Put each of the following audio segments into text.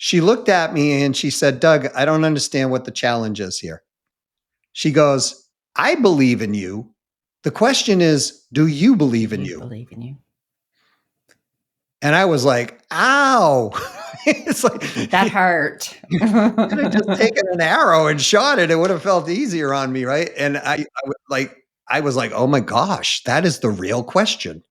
She looked at me and she said, Doug, I don't understand what the challenge is here. She goes, I believe in you. The question is, do you believe in you? Believe in you. And I was like, ow. It's like that hurt. Could have just taken an arrow and shot it. It would have felt easier on me, right? And I was like, oh my gosh, that is the real question.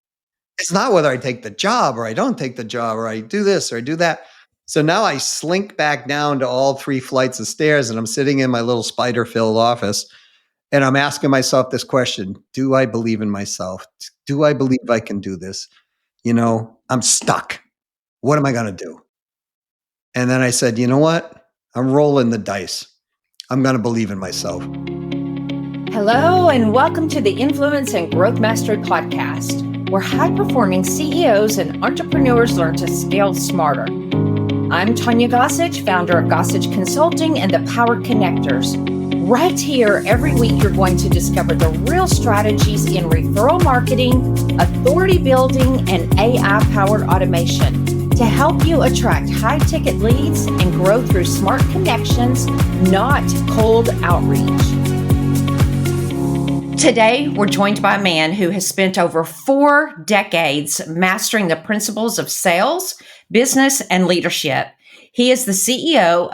It's not whether I take the job or I don't take the job or I do this or I do that. So now I slink back down to all 3 flights of stairs and I'm sitting in my little spider-filled office and I'm asking myself this question: do I believe in myself? Do I believe I can do this? I'm stuck. What am I going to do? And then I said, you know what? I'm rolling the dice. I'm going to believe in myself. Hello, and welcome to the Influence and Growth Mastery Podcast, where high-performing CEOs and entrepreneurs learn to scale smarter. I'm Tonya Gossage, founder of Gossage Consulting and the Power Connectors. Right here, every week, you're going to discover the real strategies in referral marketing, authority building, and AI-powered automation to help you attract high-ticket leads and grow through smart connections, not cold outreach. Today, we're joined by a man who has spent over 4 decades mastering the principles of sales, business, and leadership. He is the CEO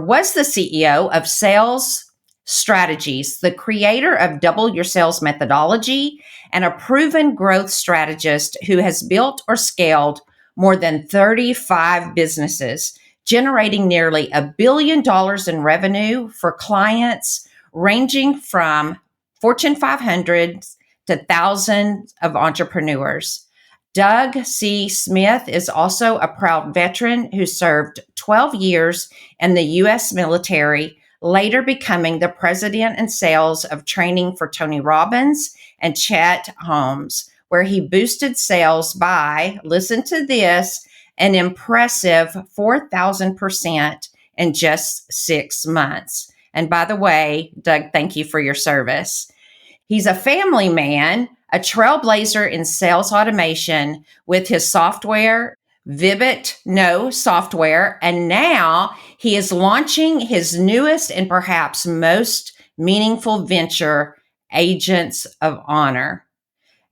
was the CEO of Sales Strategies, the creator of Double Your Sales methodology, and a proven growth strategist who has built or scaled more than 35 businesses, generating nearly $1 billion in revenue for clients ranging from Fortune 500 to thousands of entrepreneurs. Doug C. Smith is also a proud veteran who served 12 years in the U.S. military, later becoming the president and sales of training for Tony Robbins and Chet Holmes, where he boosted sales by, listen to this, an impressive 4,000% in just 6 months. And by the way, Doug, thank you for your service. He's a family man, a trailblazer in sales automation with his software, Vivit No software, and now he is launching his newest and perhaps most meaningful venture, Agents of Honor.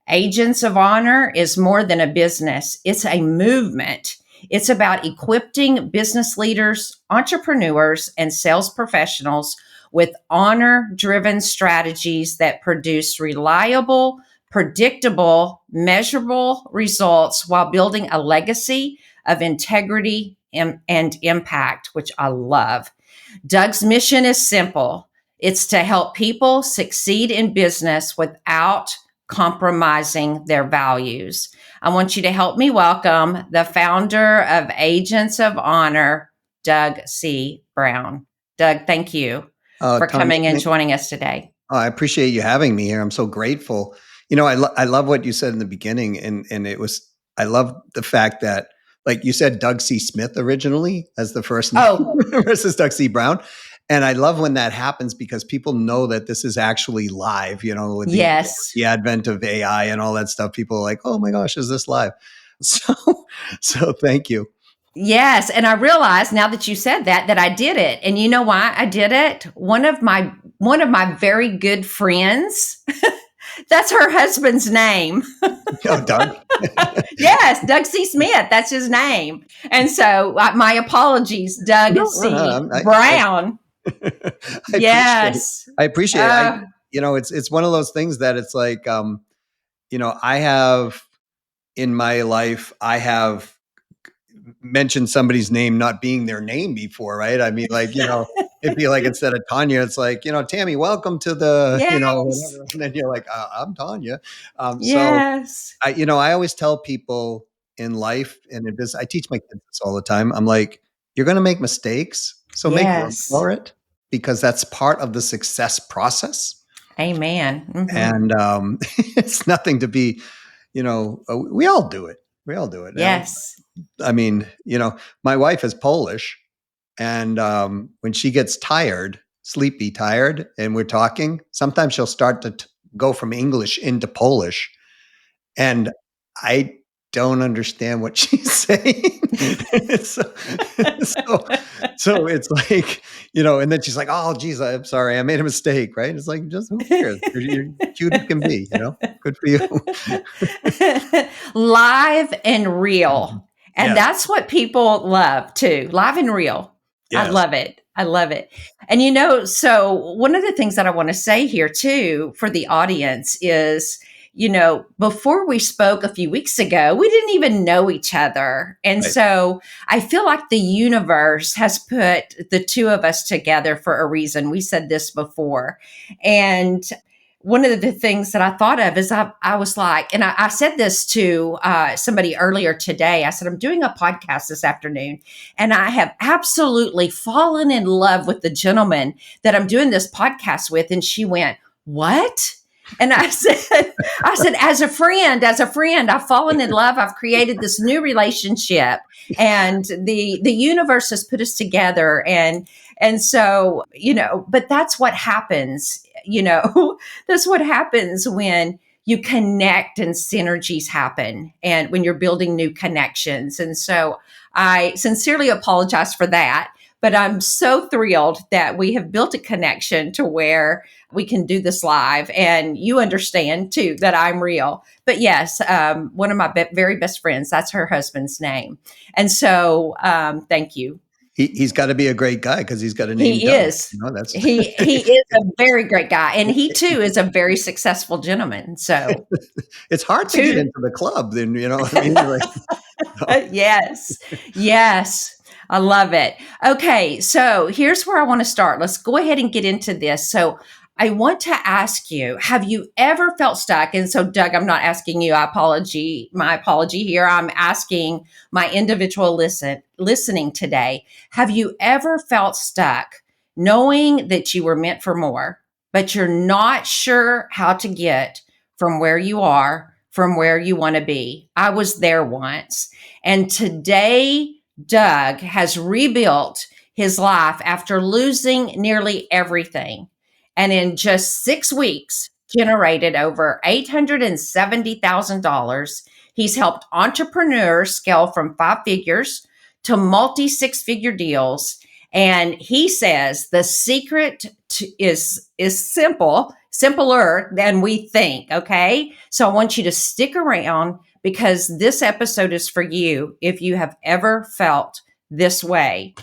Agents of Honor is more than a business. It's a movement. It's about equipping business leaders, entrepreneurs, and sales professionals with honor-driven strategies that produce reliable, predictable, measurable results while building a legacy of integrity and impact, which I love. Doug's mission is simple. It's to help people succeed in business without compromising their values. I want you to help me welcome the founder of Agents of Honor, Doug C. Brown. Doug, thank you for coming and joining us today. Oh, I appreciate you having me here. I'm so grateful. I love what you said in the beginning, and I love the fact that, like you said, Doug C. Smith originally as the first name versus Doug C. Brown. And I love when that happens because people know that this is actually live, with the advent of AI and all that stuff. People are like, oh my gosh, is this live? So thank you. Yes. And I realized now that you said that I did it. And you know why I did it? One of my very good friends, that's her husband's name. Oh, Doug. Yes, Doug C. Smith. That's his name. And so my apologies, Doug C. Brown. I appreciate it. It's one of those things that it's like, I have in my life, I have mentioned somebody's name not being their name before, right? I mean, like, it'd be like, instead of Tonya, it's like, Tammy, welcome to the, whatever. And then you're like, I'm Tonya. So I always tell people in life and in business, I teach my kids this all the time. I'm like, you're going to make mistakes. So make room for it, because that's part of the success process. Amen. Mm-hmm. And it's nothing to be, we all do it. We all do it. Yes. I mean, my wife is Polish, and when she gets sleepy, tired, and we're talking, sometimes she'll start to go from English into Polish, and I don't understand what she's saying. So so it's like, and then she's like, "Oh, geez, I'm sorry, I made a mistake," right? It's like, just who cares? You're cute as can be. Good for you. Live and Mhm. real. And Yes, that's what people love too. Live and real. I yes, love it. I love it. And so one of the things that I want to say here too for the audience is, before we spoke a few weeks ago, we didn't even know each other. And right. so I feel like the universe has put the two of us together for a reason. We said this before. And one of the things that I thought of is I was like, and I said this to somebody earlier today. I said, I'm doing a podcast this afternoon, and I have absolutely fallen in love with the gentleman that I'm doing this podcast with. And she went, "What?" And I said, as a friend, I've fallen in love. I've created this new relationship, and the universe has put us together. And so, but that's what happens, that's what happens when you connect and synergies happen and when you're building new connections. And so I sincerely apologize for that. But I'm so thrilled that we have built a connection to where we can do this live. And you understand too that I'm real. But yes, one of my very best friends, that's her husband's name. And so thank you. He's got to be a great guy because he's got a name He Doug. is. That's He is a very great guy, and he too is a very successful gentleman. So, it's hard to get two, into the club. Then what I mean. Like, no. yes, yes, I love it. Okay, so here's where I want to start. Let's go ahead and get into this. So, I want to ask you: have you ever felt stuck? And so, Doug, I'm not asking you. My apology here. I'm asking my individual listening today. Have you ever felt stuck, knowing that you were meant for more, but you're not sure how to get from where you are, from where you want to be? I was there once. And today, Doug has rebuilt his life after losing nearly everything. And in just 6 weeks, generated over $870,000. He's helped entrepreneurs scale from five figures to multi six-figure deals. And he says the secret is simpler than we think. Okay. So I want you to stick around because this episode is for you if you have ever felt this way.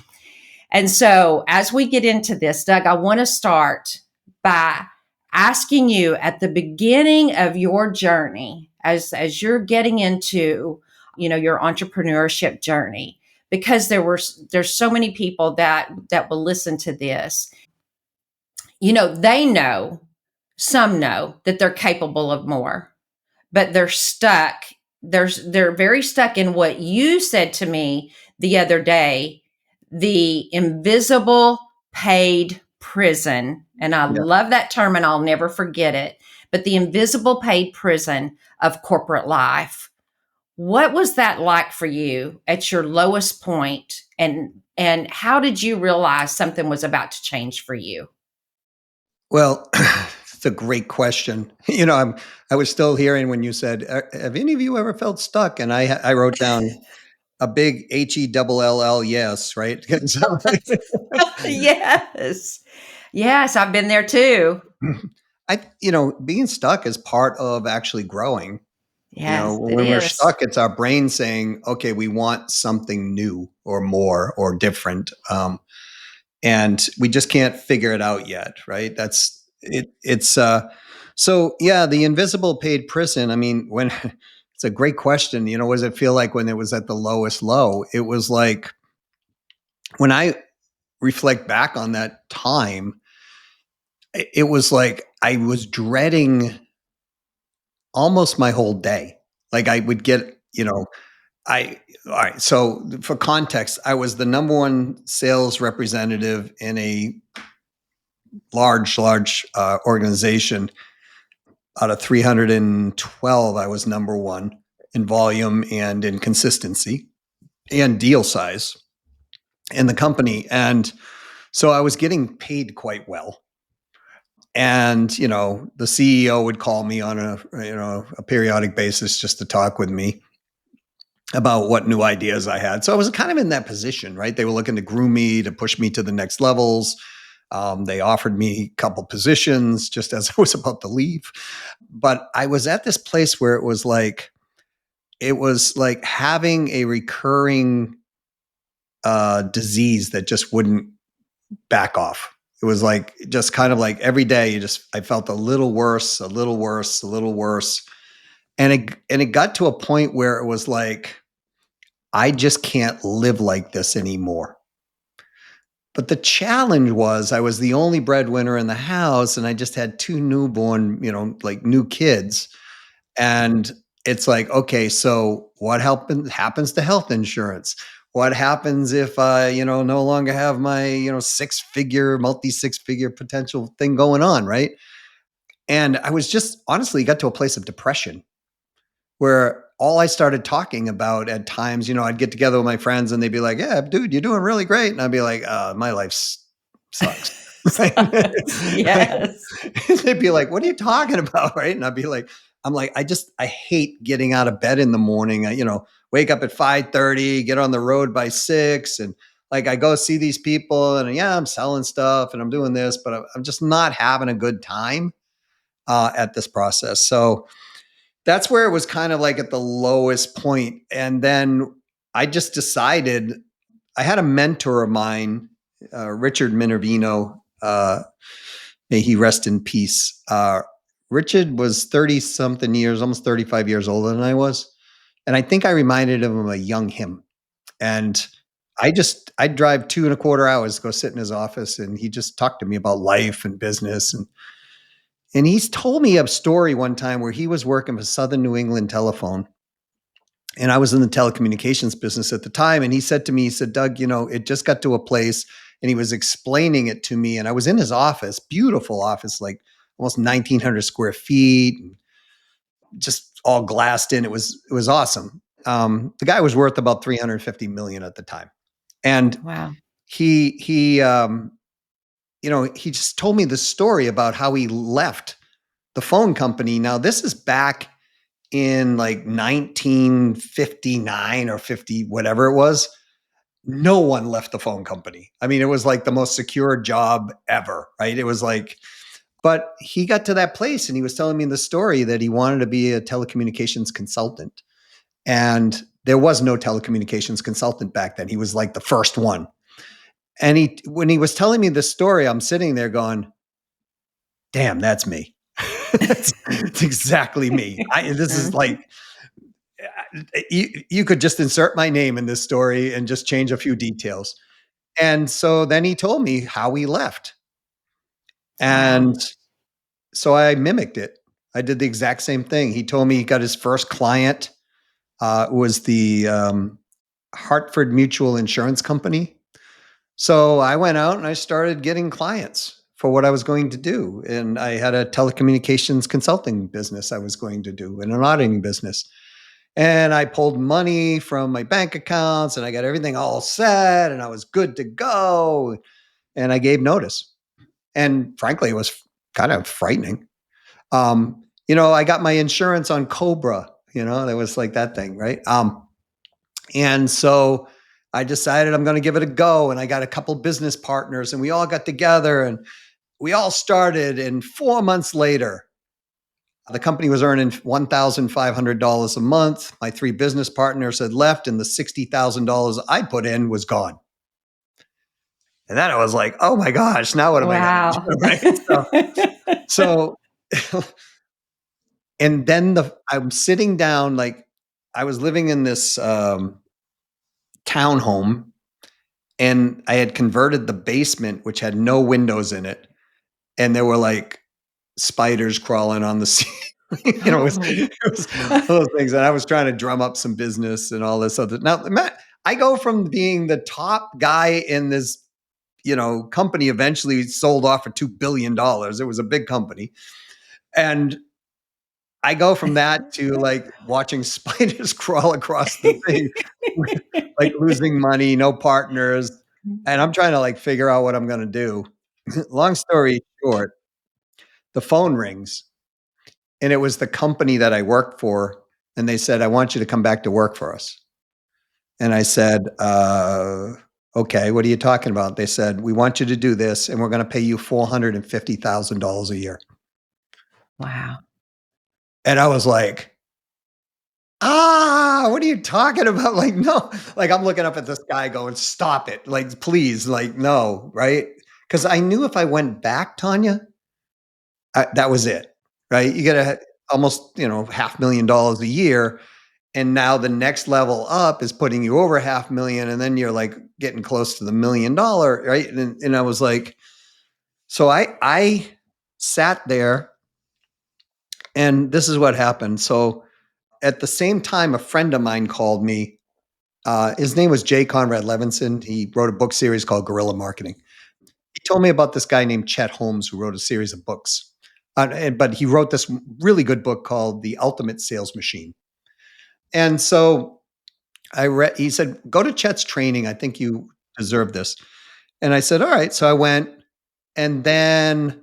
And so as we get into this, Doug, I want to start by asking you at the beginning of your journey, as you're getting into, your entrepreneurship journey, because there's so many people that will listen to this. They know, some know that they're capable of more, but they're stuck. They're very stuck in what you said to me the other day, the invisible paid prison. And I Yeah. love that term and I'll never forget it. But the invisible paid prison of corporate life. What was that like for you at your lowest point, and how did you realize something was about to change for you? Well, it's a great question. I was still hearing when you said, "Have any of you ever felt stuck?" And I wrote down a big HELL yes, right? So, Yes. Yes, I've been there too. being stuck is part of actually growing. Yes, it When we're is. stuck, it's our brain saying, "Okay, we want something new or more or different." And we just can't figure it out yet, right? That's it. So yeah, the invisible paid prison. I mean, when it's a great question. What does it feel like when it was at the lowest low? It was like when I reflect back on that time, it was like I was dreading almost my whole day. Like I would get, I all right. So for context, I was the number one sales representative in a large organization. Out of 312, I was number one in volume and in consistency and deal size in the company. And so I was getting paid quite well. And, the CEO would call me on a periodic basis just to talk with me. about what new ideas I had. So I was kind of in that position, right? They were looking to groom me, to push me to the next levels. They offered me a couple positions just as I was about to leave. But I was at this place where it was like having a recurring disease that just wouldn't back off. It was like just kind of like every day I felt a little worse, a little worse, a little worse. And it got to a point where it was like I just can't live like this anymore. But the challenge was I was the only breadwinner in the house and I just had two newborn, like new kids. And it's like, okay, so what happens to health insurance? What happens if I, no longer have my, multi 6 figure potential thing going on, right? And I was just honestly got to a place of depression where all I started talking about at times, I'd get together with my friends and they'd be like, "Yeah, dude, you're doing really great." And I'd be like, "My life sucks." Right? Sucks. Right? Yes. They'd be like, "What are you talking about?" Right? And I'd be like, I hate getting out of bed in the morning. Wake up at 5:30, get on the road by 6, and like I go see these people, and yeah, I'm selling stuff and I'm doing this, but I'm just not having a good time at this process. So that's where it was kind of like at the lowest point. And then I just decided I had a mentor of mine, Richard Minervino. May he rest in peace. Richard was 30 something years, almost 35 years older than I was. And I think I reminded him of a young him. And I'd drive 2.25 hours to go sit in his office and he just talked to me about life and business. And he's told me a story one time where he was working for Southern New England Telephone. And I was in the telecommunications business at the time. And he said to me, he said, "Doug, it just got to a place," and he was explaining it to me. And I was in his office, beautiful office, like almost 1,900 square feet, and just all glassed in. It was awesome. The guy was worth about 350 million at the time. And Wow. he just told me the story about how he left the phone company. Now, this is back in like 1959 or 50, whatever it was. No one left the phone company. I mean, it was like the most secure job ever, right? It was like, but he got to that place and he was telling me the story that he wanted to be a telecommunications consultant. And there was no telecommunications consultant back then. He was like the first one. And when he was telling me this story, I'm sitting there going, damn, that's me. It's exactly me. This is like, you could just insert my name in this story and just change a few details. And so then he told me how he left. Wow. And so I mimicked it. I did the exact same thing. He told me he got his first client, was the Hartford Mutual Insurance Company. So I went out and I started getting clients for what I was going to do. And I had a telecommunications consulting business I was going to do and an auditing business. And I pulled money from my bank accounts and I got everything all set and I was good to go. And I gave notice. And frankly, it was kind of frightening. I got my insurance on Cobra, that was like that thing, right? And so I decided I'm going to give it a go. And I got a couple business partners and we all got together and we all started. And 4 months later, the company was earning $1,500 a month. My three business partners had left, and the $60,000 I put in was gone. And then I was like, "Oh my gosh, now what am I going to do?" Wow. Right? So, and then I'm sitting down, like I was living in this townhome, and I had converted the basement, which had no windows in it, and there were like spiders crawling on the ceiling. It was one of those things. And I was trying to drum up some business and all this other. Now, Matt, I go from being the top guy in this, company eventually sold off for $2 billion. It was a big company. And I go from that to like watching spiders crawl across the thing, like losing money, no partners. And I'm trying to like figure out what I'm going to do. Long story short, the phone rings and it was the company that I worked for. And they said, "I want you to come back to work for us." And I said, okay, what are you talking about? They said, we want you to do this and we're going to pay you $450,000 a year. Wow. And I was like, what are you talking about? Like, no, like I'm looking up at the sky going, stop it. Like, please, like, no, right? Because I knew if I went back, Tanya, that was it, right? You get almost, half million dollars a year. And now the next level up is putting you over half million. And then you're like getting close to the $1 million, right? And I was like, so I sat there and this is what happened. So at the same time, a friend of mine called me. His name was Jay Conrad Levinson. He wrote a book series called Guerrilla Marketing. He told me about this guy named Chet Holmes who wrote a series of books. But he wrote this really good book called The Ultimate Sales Machine. And so he said, go to Chet's training. I think you deserve this. And I said, all right. So I went, and then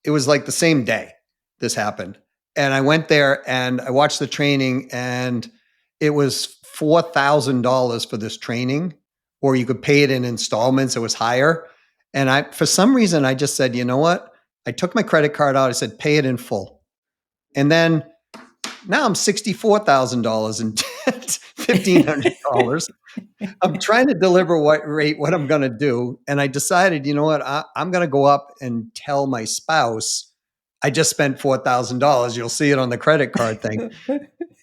it was like the same day this happened. And I went there and I watched the training, and it was $4,000 for this training, or you could pay it in installments. It was higher. And for some reason, I just said, you know what? I took my credit card out. I said, pay it in full. And then now I'm $64,000 in debt, $1,500. I'm trying to deliver what I'm going to do. And I decided, you know what? I'm going to go up and tell my spouse, I just spent $4,000. You'll see it on the credit card thing.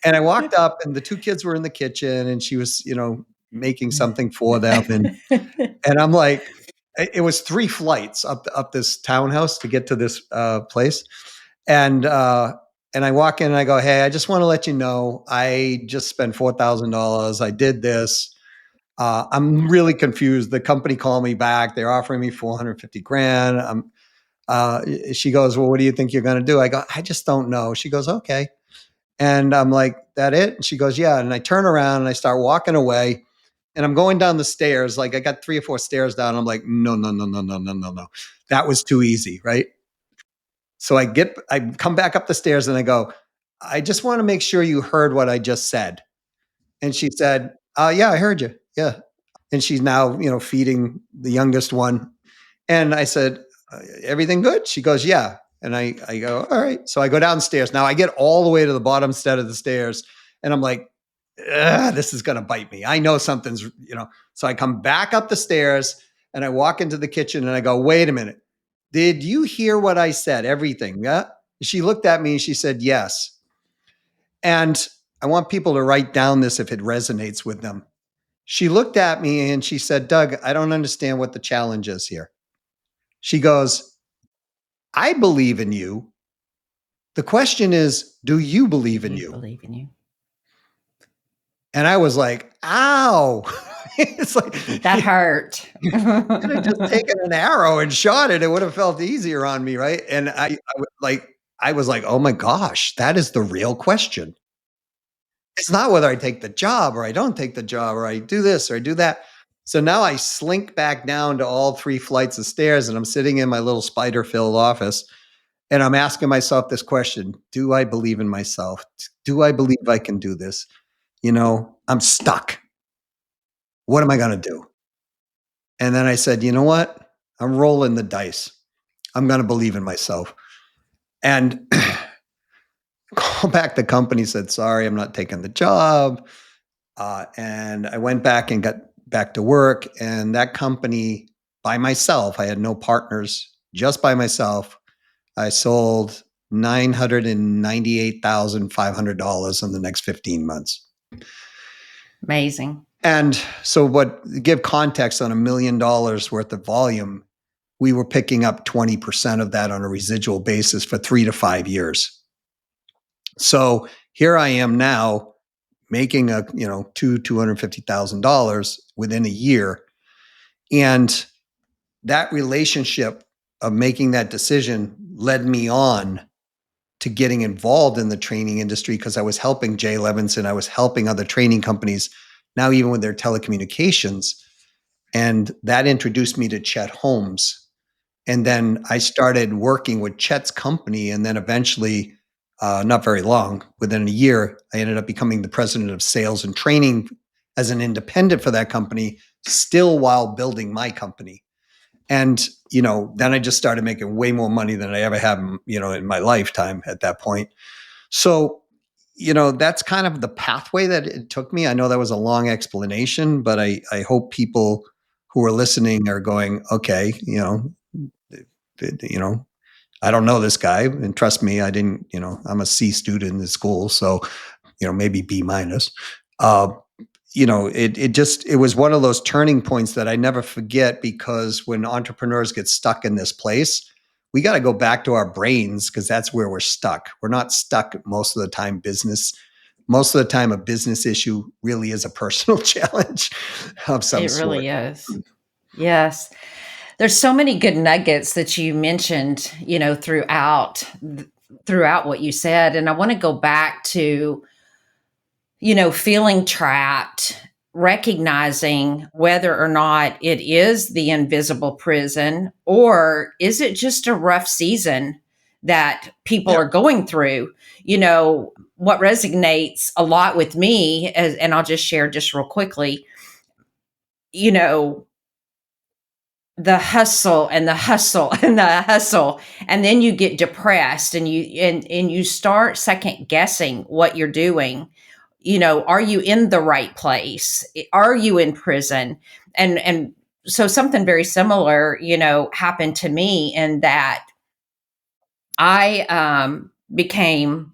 And I walked up and the two kids were in the kitchen and she was, making something for them. And I'm like, it was 3 flights up this townhouse to get to this place. And I walk in and I go, hey, I just want to let you know, I just spent $4,000. I did this. I'm really confused. The company called me back. They're offering me 450 grand. She goes, well, what do you think you're going to do? I go, I just don't know. She goes, okay. And I'm like, that it? And she goes, yeah. And I turn around and I start walking away and I'm going down the stairs. Like I got 3 or 4 stairs down. I'm like, no, no, no, no, no, no, no, no. That was too easy. Right. So I come back up the stairs and I go, I just want to make sure you heard what I just said. And she said, yeah, I heard you. Yeah. And she's now, feeding the youngest one. And I said, everything good? She goes, yeah. And I go, all right. So I go downstairs. Now I get all the way to the bottom step of the stairs and I'm like, this is going to bite me. I know something's. So I come back up the stairs and I walk into the kitchen and I go, wait a minute. Did you hear what I said? Everything. Yeah. She looked at me and she said, yes. And I want people to write down this if it resonates with them. She looked at me and she said, Doug, I don't understand what the challenge is here. She goes, I believe in you. The question is, do you believe in you? Believe in you. And I was like, ow. It's like that hurt. Could have just taken an arrow and shot it. It would have felt easier on me, right? And I was like, oh my gosh, that is the real question. It's not whether I take the job or I don't take the job or I do this or I do that. So now I slink back down to all 3 flights of stairs and I'm sitting in my little spider-filled office and I'm asking myself this question: do I believe in myself? Do I believe I can do this? I'm stuck. What am I going to do? And then I said, you know what? I'm rolling the dice. I'm going to believe in myself. And call back the company, said, sorry, I'm not taking the job. And I went back and got back to work. And that company, by myself, I had no partners, just by myself, I sold $998,500 in the next 15 months. Amazing. And so give context on $1 million worth of volume, we were picking up 20% of that on a residual basis for 3 to 5 years. So here I am now making $250,000 within a year. And that relationship of making that decision led me on to getting involved in the training industry because I was helping Jay Levinson. I was helping other training companies, now even with their telecommunications. And that introduced me to Chet Holmes. And then I started working with Chet's company. And then eventually, not very long, within a year, I ended up becoming the president of sales and training as an independent for that company, still while building my company. And, then I just started making way more money than I ever have, in my lifetime at that point. So, that's kind of the pathway that it took me. I know that was a long explanation, but I hope people who are listening are going, okay, you know, I don't know this guy, and trust me, I didn't, I'm a C student in school, so, maybe B minus. Uh, it was one of those turning points that I never forget, because when entrepreneurs get stuck in this place, we got to go back to our brains, because that's where we're stuck. We're not stuck most of the time business. Most of the time, a business issue really is a personal challenge of some It sort. really is. Yes. There's so many good nuggets that you mentioned, throughout what you said. And I want to go back to, feeling trapped, recognizing whether or not it is the invisible prison, or is it just a rough season that people Yeah. are going through. What resonates a lot with me, and I'll just share just real quickly, you know, the hustle and the hustle and the hustle, and then you get depressed, and you start second guessing what you're doing. Are you in the right place? Are you in prison? And so something very similar happened to me, in that I became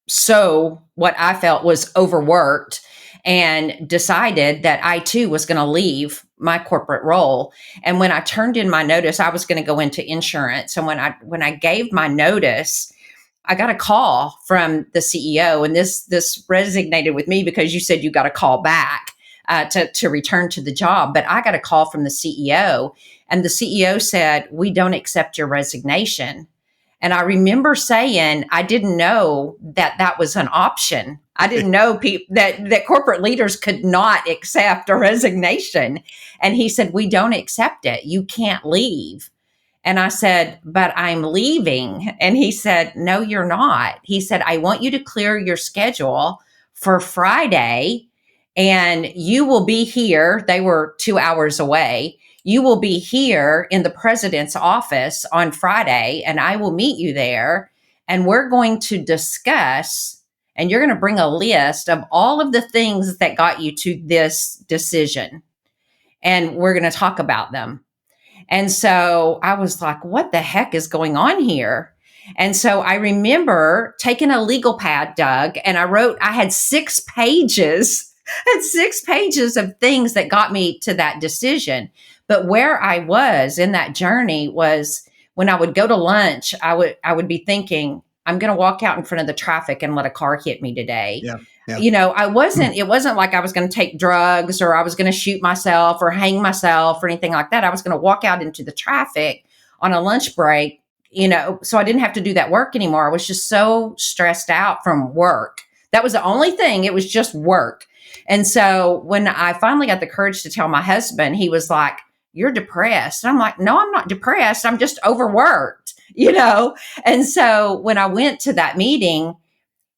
so what I felt was overworked, and decided that I too was going to leave my corporate role. And when I turned in my notice, I was going to go into insurance. And when I gave my notice, I got a call from the CEO, and this resonated with me, because you said you got a call back to return to the job. But I got a call from the CEO, and the CEO said, "We don't accept your resignation." And I remember saying, I didn't know that that was an option. I didn't know that corporate leaders could not accept a resignation. And he said, "We don't accept it. You can't leave." And I said, "But I'm leaving." And he said, "No, you're not." He said, "I want you to clear your schedule for Friday, and you will be here." They were 2 hours away. "You will be here in the president's office on Friday, and I will meet you there. And we're going to discuss, and you're going to bring a list of all of the things that got you to this decision. And we're going to talk about them." And so I was like, what the heck is going on here? And so I remember taking a legal pad, Doug, and I had 6 pages, had 6 pages of things that got me to that decision. But where I was in that journey was, when I would go to lunch, I would be thinking, I'm going to walk out in front of the traffic and let a car hit me today. Yeah. Yeah. It wasn't like I was going to take drugs, or I was going to shoot myself or hang myself or anything like that. I was going to walk out into the traffic on a lunch break, so I didn't have to do that work anymore. I was just so stressed out from work. That was the only thing. It was just work. And so when I finally got the courage to tell my husband, he was like, "You're depressed." And I'm like, "No, I'm not depressed. I'm just overworked. And so when I went to that meeting,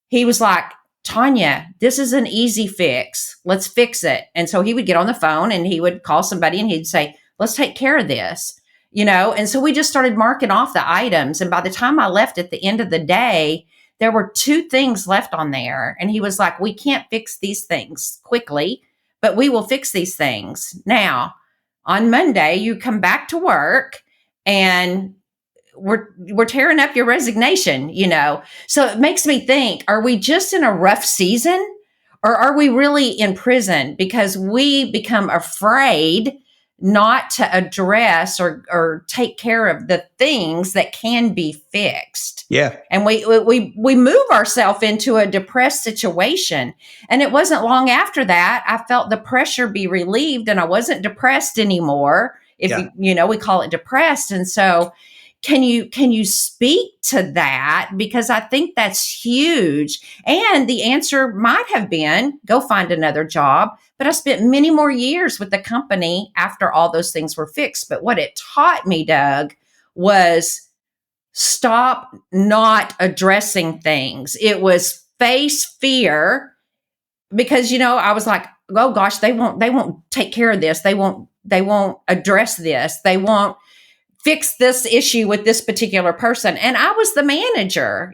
he was like, "Tonya, this is an easy fix. Let's fix it." And so he would get on the phone, and he would call somebody, and he'd say, "Let's take care of this. And so we just started marking off the items. And by the time I left at the end of the day, there were 2 things left on there. And he was like, "We can't fix these things quickly, but we will fix these things. Now, on Monday, you come back to work, and we're tearing up your resignation. So it makes me think, are we just in a rough season, or are we really in prison because we become afraid not to address or take care of the things that can be fixed? Yeah. And we move ourselves into a depressed situation. And it wasn't long after that I felt the pressure be relieved, and I wasn't depressed anymore. If Yeah. we call it depressed. And so can you speak to that? Because I think that's huge. And the answer might have been, go find another job. But I spent many more years with the company after all those things were fixed. But what it taught me, Doug, was stop not addressing things. It was face fear, because I was like, oh gosh, they won't take care of this. They won't address this. They won't fix this issue with this particular person. And I was the manager.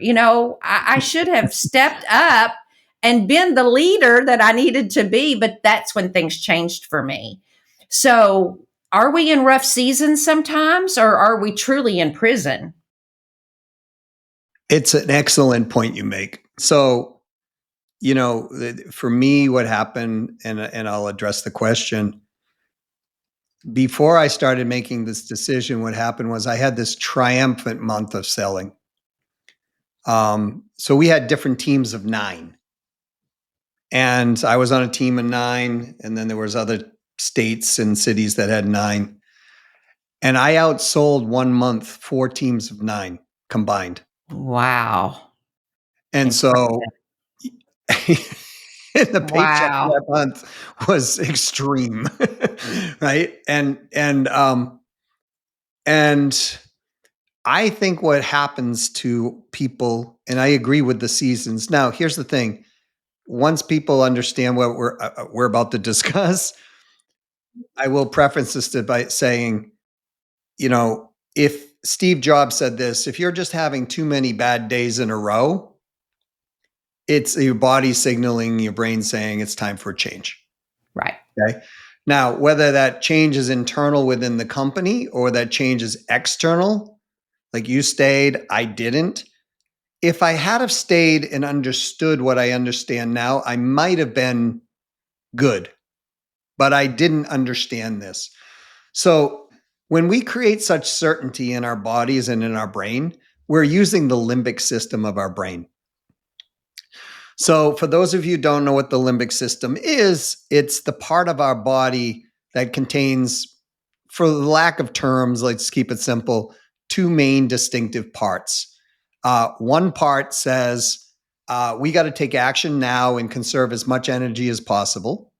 I should have stepped up and been the leader that I needed to be, but that's when things changed for me. So, are we in rough seasons sometimes, or are we truly in prison? It's an excellent point you make. So, for me, what happened, and I'll address the question. Before I started making this decision, what happened was I had this triumphant month of selling. So we had different teams of 9. And I was on a team of 9, and then there was other states and cities that had 9. And I outsold 1 month 4 teams of 9 combined. Wow. And so the paycheck Wow. that month was extreme, right? And I think what happens to people, and I agree with the seasons. Now, here's the thing: once people understand what we're about to discuss, I will preface this by saying, if Steve Jobs said this, if you're just having too many bad days in a row, it's your body signaling your brain saying it's time for a change. Right. Okay. Now, whether that change is internal within the company or that change is external, like you stayed, I didn't. If I had have stayed and understood what I understand now, I might have been good, but I didn't understand this. So when we create such certainty in our bodies and in our brain, we're using the limbic system of our brain. So for those of you who don't know what the limbic system is, it's the part of our body that contains, for the lack of terms, let's keep it simple, 2 main distinctive parts. One part says, we got to take action now and conserve as much energy as possible.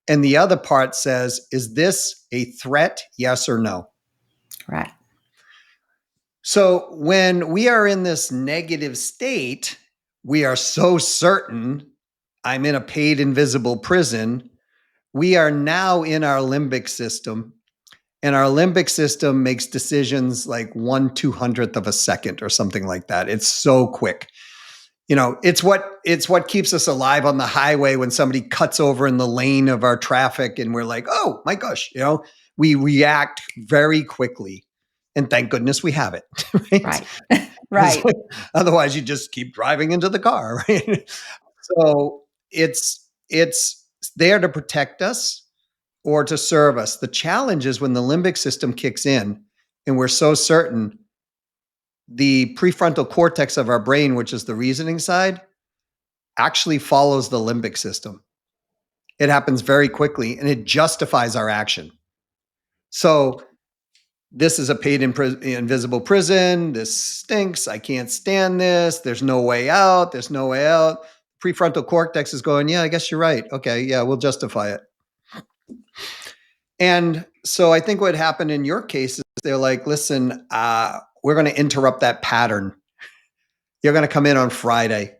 And the other part says, is this a threat? Yes or no? Right. So when we are in this negative state, we are so certain I'm in a paid invisible prison. We are now in our limbic system, and our limbic system makes decisions like 1/200th of a second or something like that. It's so quick. It's what keeps us alive on the highway when somebody cuts over in the lane of our traffic and we're like, oh my gosh, we react very quickly. And thank goodness we have it. Right. Right. Right. Otherwise you just keep driving into the car, right? So it's there to protect us or to serve us. The challenge is when the limbic system kicks in and we're so certain, the prefrontal cortex of our brain, which is the reasoning side, actually follows the limbic system. It happens very quickly and it justifies our action. So this is a paid invisible prison. This stinks. I can't stand this. There's no way out. There's no way out. Prefrontal cortex is going, yeah, I guess you're right. Okay, yeah, we'll justify it. And so I think what happened in your case is they're like, listen, we're going to interrupt that pattern. You're going to come in on Friday.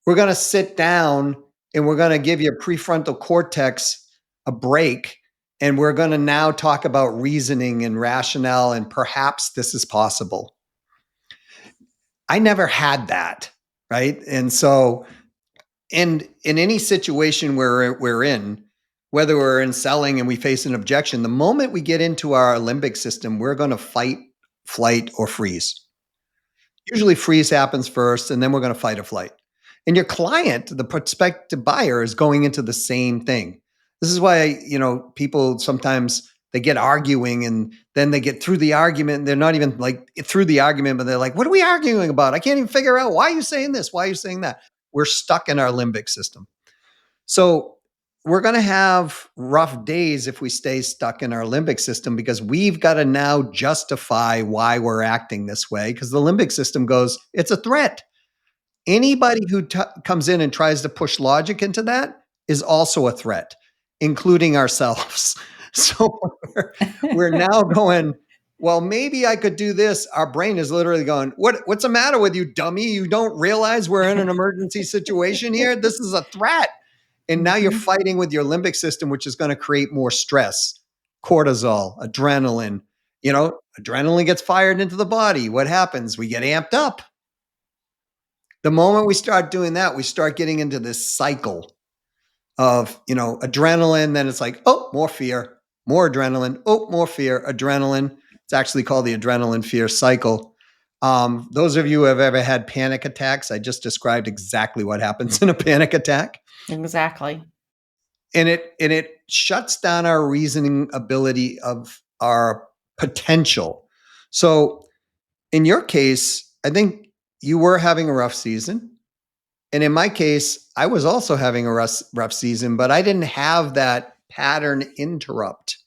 We're going to sit down and we're going to give your prefrontal cortex a break. And we're going to now talk about reasoning and rationale, and perhaps this is possible. I never had that, right? And so in any situation where we're in, whether we're in selling and we face an objection, the moment we get into our limbic system, we're going to fight, flight, or freeze. Usually freeze happens first, and then we're going to fight or flight. And your client, the prospective buyer, is going into the same thing. This is why, people sometimes they get arguing and then they get through the argument and they're not even like through the argument, but they're like, what are we arguing about? I can't even figure out why are you saying this? Why are you saying that? We're stuck in our limbic system. So we're going to have rough days if we stay stuck in our limbic system because we've got to now justify why we're acting this way because the limbic system goes, it's a threat. Anybody who comes in and tries to push logic into that is also a threat, including ourselves. So we're now going, well, maybe I could do this. Our brain is literally going, what's the matter with you, dummy? You don't realize we're in an emergency situation here? This is a threat. And now you're Mhm. fighting with your limbic system, which is going to create more stress, cortisol, adrenaline. Adrenaline gets fired into the body. What happens? We get amped up. The moment we start doing that, we start getting into this cycle of, adrenaline. Then it's like, oh, more fear, more adrenaline. Oh, more fear, adrenaline. It's actually called the adrenaline fear cycle. Those of you who have ever had panic attacks, I just described exactly what happens in a panic attack. Exactly. And it shuts down our reasoning ability of our potential. So in your case, I think you were having a rough season. And in my case, I was also having a rough season, but I didn't have that pattern interrupt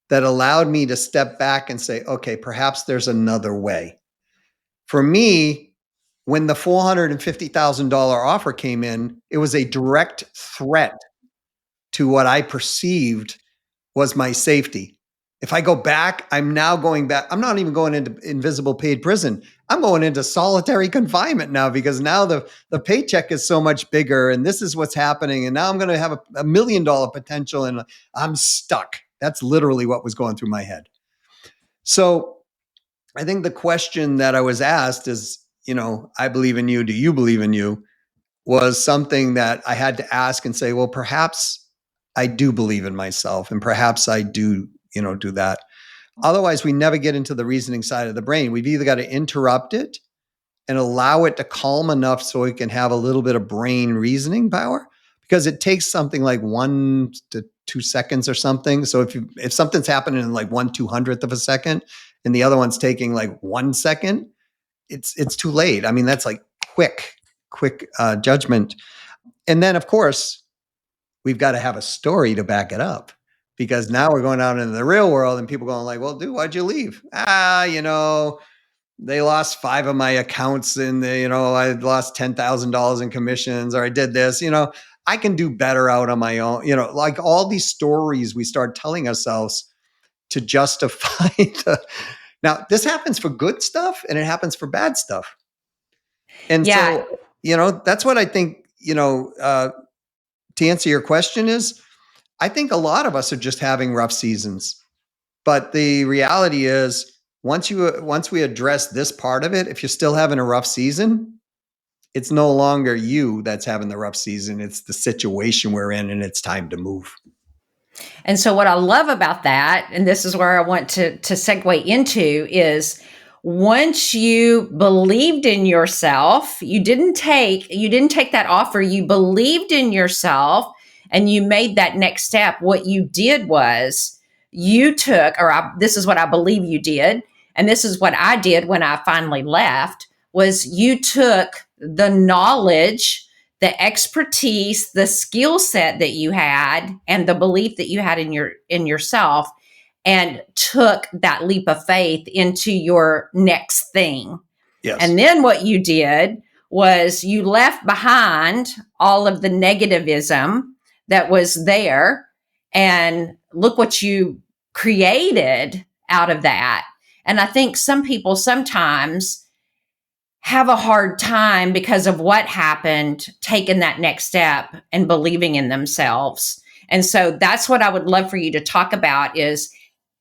that allowed me to step back and say, okay, perhaps there's another way. For me, when the $450,000 offer came in, it was a direct threat to what I perceived was my safety. If I go back, I'm now going back. I'm not even going into invisible paid prison. I'm going into solitary confinement now because now the paycheck is so much bigger and this is what's happening. And now I'm going to have a $1 million potential and I'm stuck. That's literally what was going through my head. So I think the question that I was asked is, I believe in you. Do you believe in you? Was something that I had to ask and say, well, perhaps I do believe in myself and perhaps I do, do that. Otherwise, we never get into the reasoning side of the brain. We've either got to interrupt it and allow it to calm enough so it can have a little bit of brain reasoning power, because it takes something like 1 to 2 seconds or something. So if something's happening in like 1/200th of a second and the other one's taking like 1 second, it's too late. I mean, that's like quick judgment. And then, of course, we've got to have a story to back it up, because now we're going out into the real world and people going like, well, dude, why'd you leave? They lost 5 of my accounts and I lost $10,000 in commissions, or I did this, I can do better out on my own, like all these stories we start telling ourselves to justify now this happens for good stuff and it happens for bad stuff. And Yeah. so, that's what I think, to answer your question is, I think a lot of us are just having rough seasons. But the reality is, once we address this part of it, if you're still having a rough season, it's no longer you that's having the rough season. It's the situation we're in, and it's time to move. And so what I love about that, and this is where I want to segue into, is once you believed in yourself, you didn't take that offer, you believed in yourself and you made that next step. What you did was you took, this is what I believe you did, and this is what I did when I finally left, was you took the knowledge, the expertise, the skill set that you had, and the belief that you had in yourself, and took that leap of faith into your next thing. Yes. And then what you did was you left behind all of the negativism that was there, and look what you created out of that. And I think some people sometimes have a hard time because of what happened, taking that next step and believing in themselves. And so that's what I would love for you to talk about is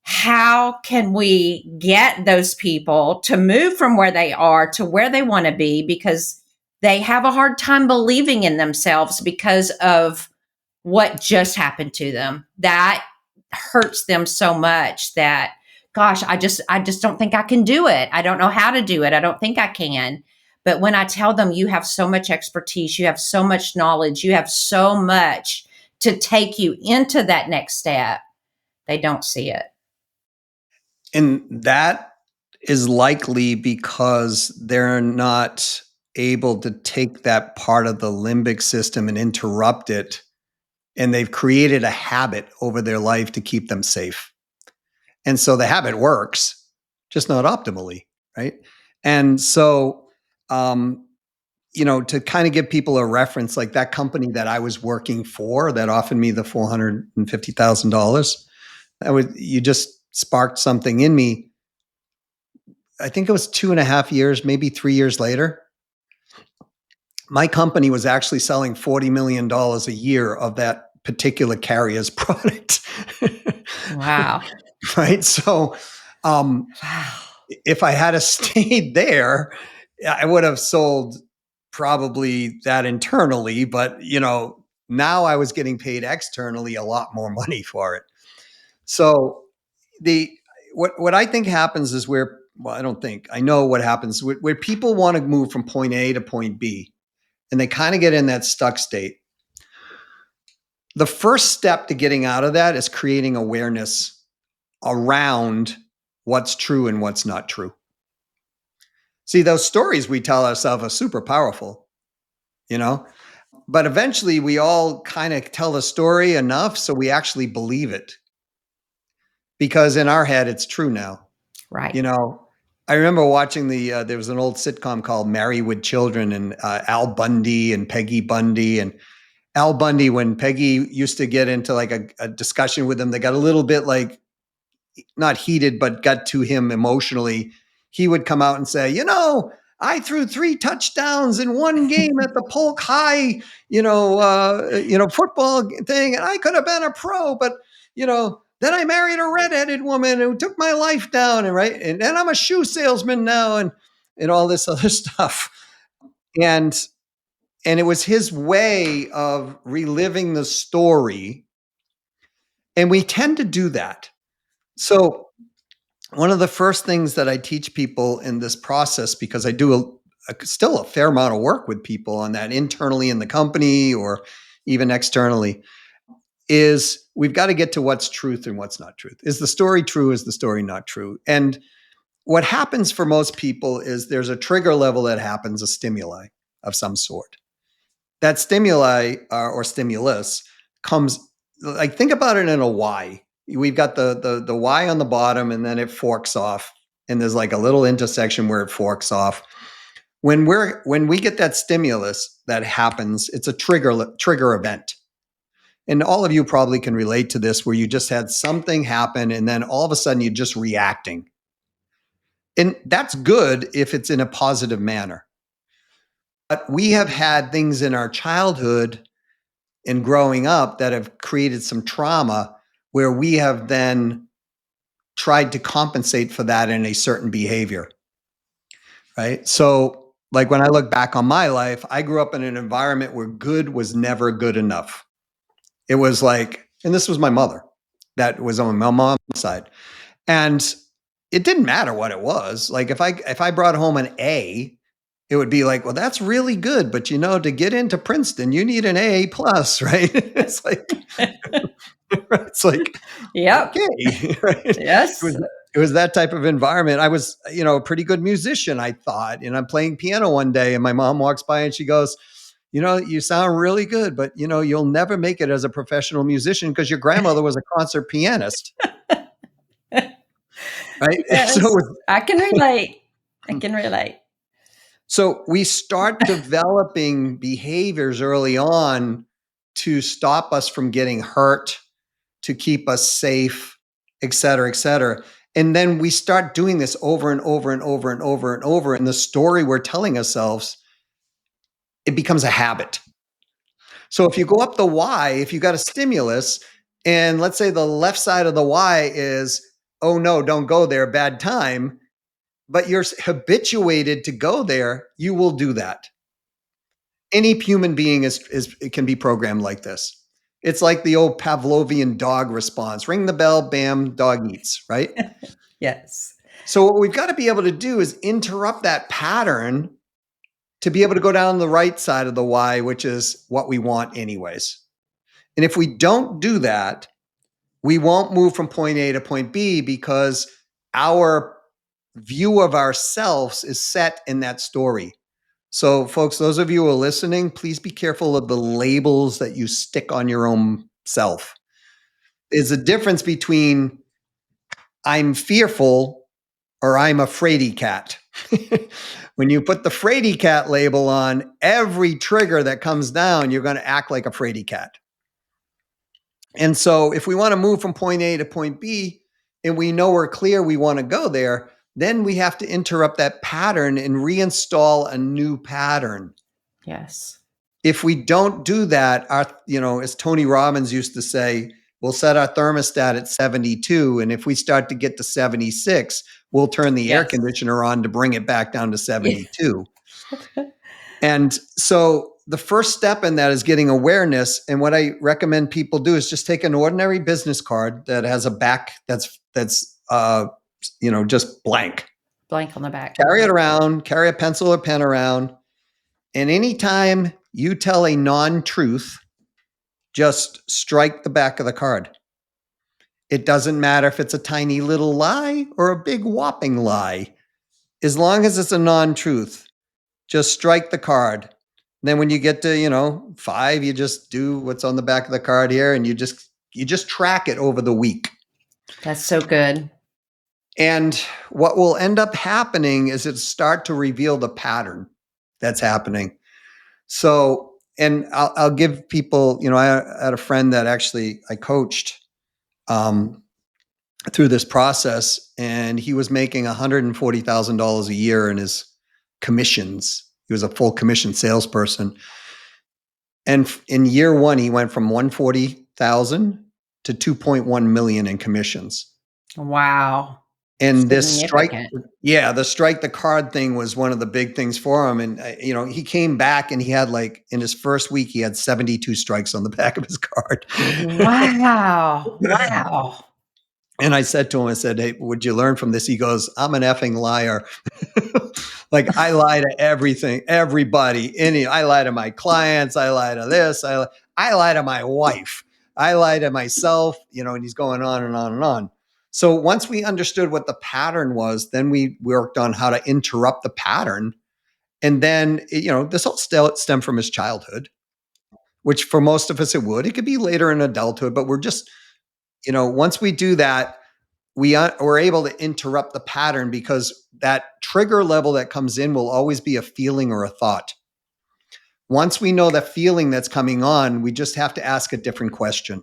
how can we get those people to move from where they are to where they want to be, because they have a hard time believing in themselves because of what just happened to them. That hurts them so much that, gosh, I just don't think I can do it. I don't know how to do it. I don't think I can. But when I tell them you have so much expertise, you have so much knowledge, you have so much to take you into that next step, they don't see it. And that is likely because they're not able to take that part of the limbic system and interrupt it. And they've created a habit over their life to keep them safe. And so the habit works, just not optimally, right? And so, to kind of give people a reference, like that company that I was working for that offered me the $450,000, you just sparked something in me. I think it was 2.5 years, maybe 3 years later. my company was actually selling $40 million a year of that particular carrier's product. Wow. Right. So, um, Wow. if I had stayed there, I would have sold probably that internally, but now I was getting paid externally a lot more money for it. So the what I think happens is I don't think I know what happens where people want to move from point A to point B, and they kind of get in that stuck state. The first step to getting out of that is creating awareness around what's true and what's not true. See, those stories we tell ourselves are super powerful, you know, but eventually we all kind of tell the story enough so we actually believe it because in our head it's true now. Right. You know, I remember watching there was an old sitcom called Married with Children, and Al Bundy and Peggy Bundy. And Al Bundy, when Peggy used to get into like a discussion with him, they got a little bit like not heated, but got to him emotionally. He would come out and say, I threw 3 touchdowns in one game at the Polk High, football thing, and I could have been a pro, but then I married a redheaded woman who took my life down, and then I'm a shoe salesman now, and all this other stuff, and it was his way of reliving the story, and we tend to do that. So one of the first things that I teach people in this process, because I do still a fair amount of work with people on that internally in the company or even externally, is we've got to get to what's truth and what's not truth. Is the story true? Is the story not true? And what happens for most people is there's a trigger level that happens, a stimuli of some sort. That stimuli or stimulus comes, like, think about it in a Y. We've got the Y on the bottom, and then it forks off, and there's like a little intersection where it forks off. When we get that stimulus that happens, it's a trigger event. And all of you probably can relate to this, where you just had something happen, and then all of a sudden you're just reacting. And that's good if it's in a positive manner. But we have had things in our childhood and growing up that have created some trauma where we have then tried to compensate for that in a certain behavior. Right. So, like, when I look back on my life, I grew up in an environment where good was never good enough. It was like, and this was my mother, that was on my mom's side. And it didn't matter what it was. Like, if I brought home an A, it would be like, well, that's really good, but to get into Princeton, you need an A plus, right? It's like, it's like, Yep. okay, right? Yes. It was that type of environment. I was, a pretty good musician, I thought, and I'm playing piano one day, and my mom walks by and she goes, you sound really good, but you'll never make it as a professional musician because your grandmother was a concert pianist, right? Yes. So I can relate. I can relate. So we start developing behaviors early on to stop us from getting hurt, to keep us safe, et cetera, et cetera. And then we start doing this over and over and over and over and over. And the story we're telling ourselves, it becomes a habit. So if you go up the Y, if you got a stimulus, and let's say the left side of the Y is, oh no, don't go there, bad time, but you're habituated to go there, you will do that. Any human being it can be programmed like this. It's like the old Pavlovian dog response. Ring the bell, bam, dog eats, right? Yes. So what we've got to be able to do is interrupt that pattern to be able to go down the right side of the Y, which is what we want anyways. And if we don't do that, we won't move from point A to point B because our view of ourselves is set in that story. So, folks, those of you who are listening, please be careful of the labels that you stick on your own self. There's a difference between I'm fearful or I'm a fraidy cat. When you put the fraidy cat label on, every trigger that comes down, you're going to act like a fraidy cat. And so if we want to move from point A to point B, and we know we're clear we want to go there, then we have to interrupt that pattern and reinstall a new pattern. Yes. If we don't do that, as Tony Robbins used to say, we'll set our thermostat at 72. And if we start to get to 76, we'll turn the air Yes. conditioner on to bring it back down to Yeah. 72. And so the first step in that is getting awareness. And what I recommend people do is just take an ordinary business card that has a back that's just blank. Blank on the back. Carry it around, carry a pencil or pen around. And anytime you tell a non-truth, just strike the back of the card. It doesn't matter if it's a tiny little lie or a big whopping lie. As long as it's a non-truth, just strike the card. Then when you get to, 5, you just do what's on the back of the card here, and you just track it over the week. That's so good. And what will end up happening is it start to reveal the pattern that's happening. So, and I'll give people, I had a friend that actually I coached through this process, and he was making $140,000 a year in his commissions. He was a full commission salesperson. And in year 1, he went from 140,000 to 2.1 million in commissions. Wow. And this strike, Significant. the strike the card thing was one of the big things for him. And, he came back and he had in his first week, he had 72 strikes on the back of his card. Wow. Wow. And I said to him, I said, hey, would you learn from this? He goes, I'm an effing liar. I lie to everything, everybody. I lie to my clients. I lie to this. I lie to my wife. I lie to myself, and he's going on and on and on. So once we understood what the pattern was, then we worked on how to interrupt the pattern. And then, this all stemmed from his childhood, which for most of us it would. It could be later in adulthood, but we're just, once we do that, we're able to interrupt the pattern, because that trigger level that comes in will always be a feeling or a thought. Once we know the feeling that's coming on, we just have to ask a different question,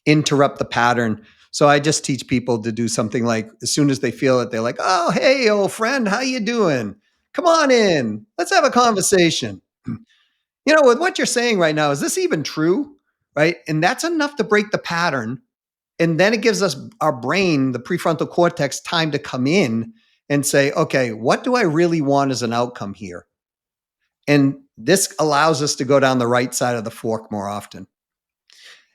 interrupt the pattern. So I just teach people to do something like, as soon as they feel it, they're like, oh, hey, old friend, how you doing? Come on in. Let's have a conversation. With what you're saying right now, is this even true? Right? And that's enough to break the pattern. And then it gives us, our brain, the prefrontal cortex, time to come in and say, okay, what do I really want as an outcome here? And this allows us to go down the right side of the fork more often.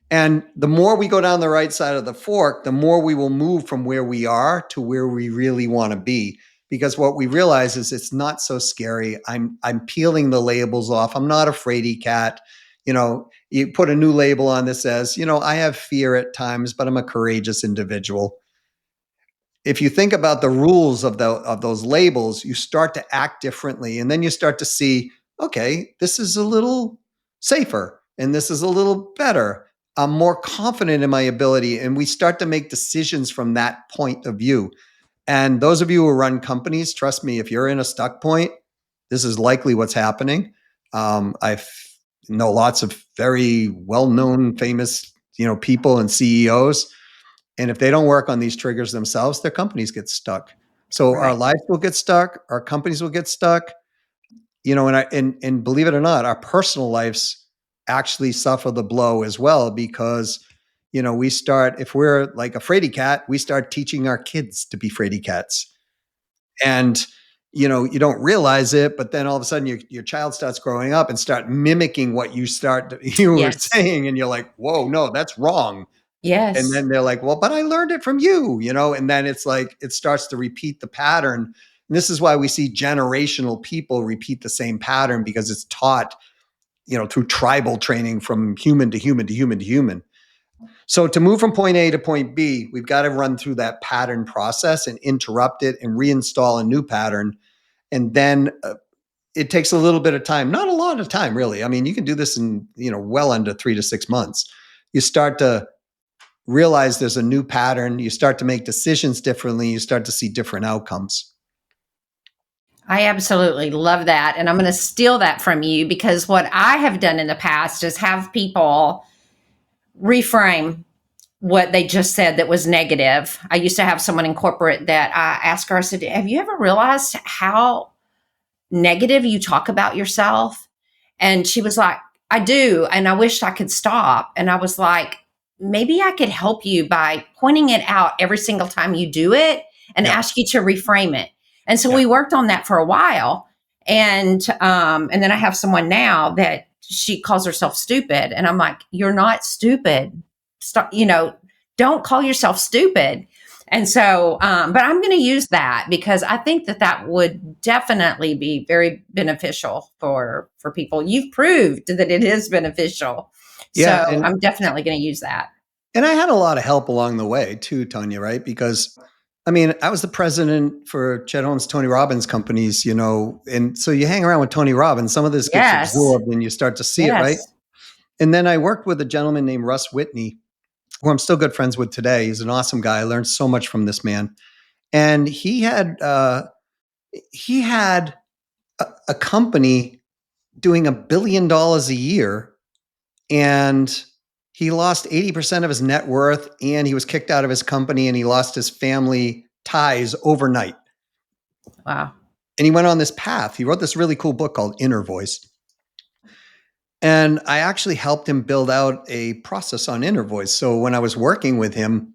And the more we go down the right side of the fork, the more we will move from where we are to where we really want to be. Because what we realize is it's not so scary. I'm peeling the labels off. I'm not a fraidy cat. You put a new label on that says, I have fear at times, but I'm a courageous individual. If you think about the rules of those labels, you start to act differently. And then you start to see, okay, this is a little safer and this is a little better. I'm more confident in my ability. And we start to make decisions from that point of view. And those of you who run companies, trust me, if you're in a stuck point, this is likely what's happening. I know lots of very well-known, famous, people and CEOs. And if they don't work on these triggers themselves, their companies get stuck. So Right. our lives will get stuck. Our companies will get stuck. And believe it or not, our personal lives actually suffer the blow as well, because we start, if we're like a fraidy cat, we start teaching our kids to be fraidy cats. And, you don't realize it, but then all of a sudden your child starts growing up and start mimicking what you were Yes. saying. And you're like, whoa, no, that's wrong. And Yes. then they're like, well, but I learned it from you, and then it's like, it starts to repeat the pattern. And this is why we see generational people repeat the same pattern, because it's taught, through tribal training from human to human to human to human. So to move from point A to point B, we've got to run through that pattern process and interrupt it and reinstall a new pattern. And then it takes a little bit of time, not a lot of time, really. I mean, you can do this in, well under 3 to 6 months. You start to realize there's a new pattern. You start to make decisions differently. You start to see different outcomes. I absolutely love that. And I'm going to steal that from you, because what I have done in the past is have people reframe what they just said that was negative. I used to have someone in corporate that I asked her, I said, have you ever realized how negative you talk about yourself? And she was like, I do. And I wished I could stop. And I was like, maybe I could help you by pointing it out every single time you do it and Yeah. ask you to reframe it. And so Yeah. we worked on that for a while. And then I have someone now that she calls herself stupid. And I'm like, you're not stupid. Stop, don't call yourself stupid. And so, but I'm going to use that because I think that that would definitely be very beneficial for people. You've proved that it is beneficial, Yeah. so I'm definitely going to use that. And I had a lot of help along the way too, Tonya, right? Because I mean, I was the president for Chet Holmes, Tony Robbins companies, and so you hang around with Tony Robbins, some of this gets Yes, absorbed and you start to see it, right? yes. And then I worked with a gentleman named Russ Whitney, who I'm still good friends with today. He's an awesome guy. I learned so much from this man. And he had a company doing $1 billion a year, and he lost 80% of his net worth, and he was kicked out of his company, and he lost his family ties overnight. Wow. And he went on this path. He wrote this really cool book called Inner Voice. And I actually helped him build out a process on inner voice. So when I was working with him,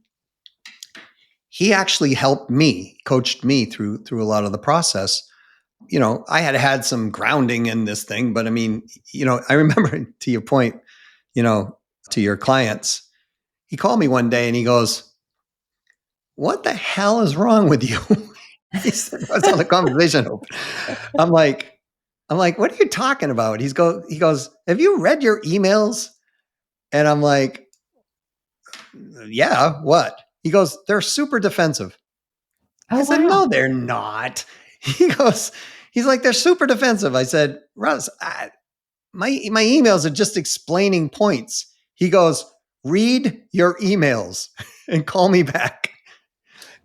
he actually helped me, coached me through a lot of the process. I had some grounding in this thing, but I mean, I remember to your point, to your clients, he called me one day and he goes, "What the hell is wrong with you?" He said, "That's how the conversation opened." I'm like, "What are you talking about?" He goes, "Have you read your emails?" And I'm like, "Yeah, what?" He goes, "They're super defensive." I Oh, said, wow. "No, they're not." He goes, he's like, "They're super defensive." I said, "Russ, my emails are just explaining points." He goes, "Read your emails and call me back."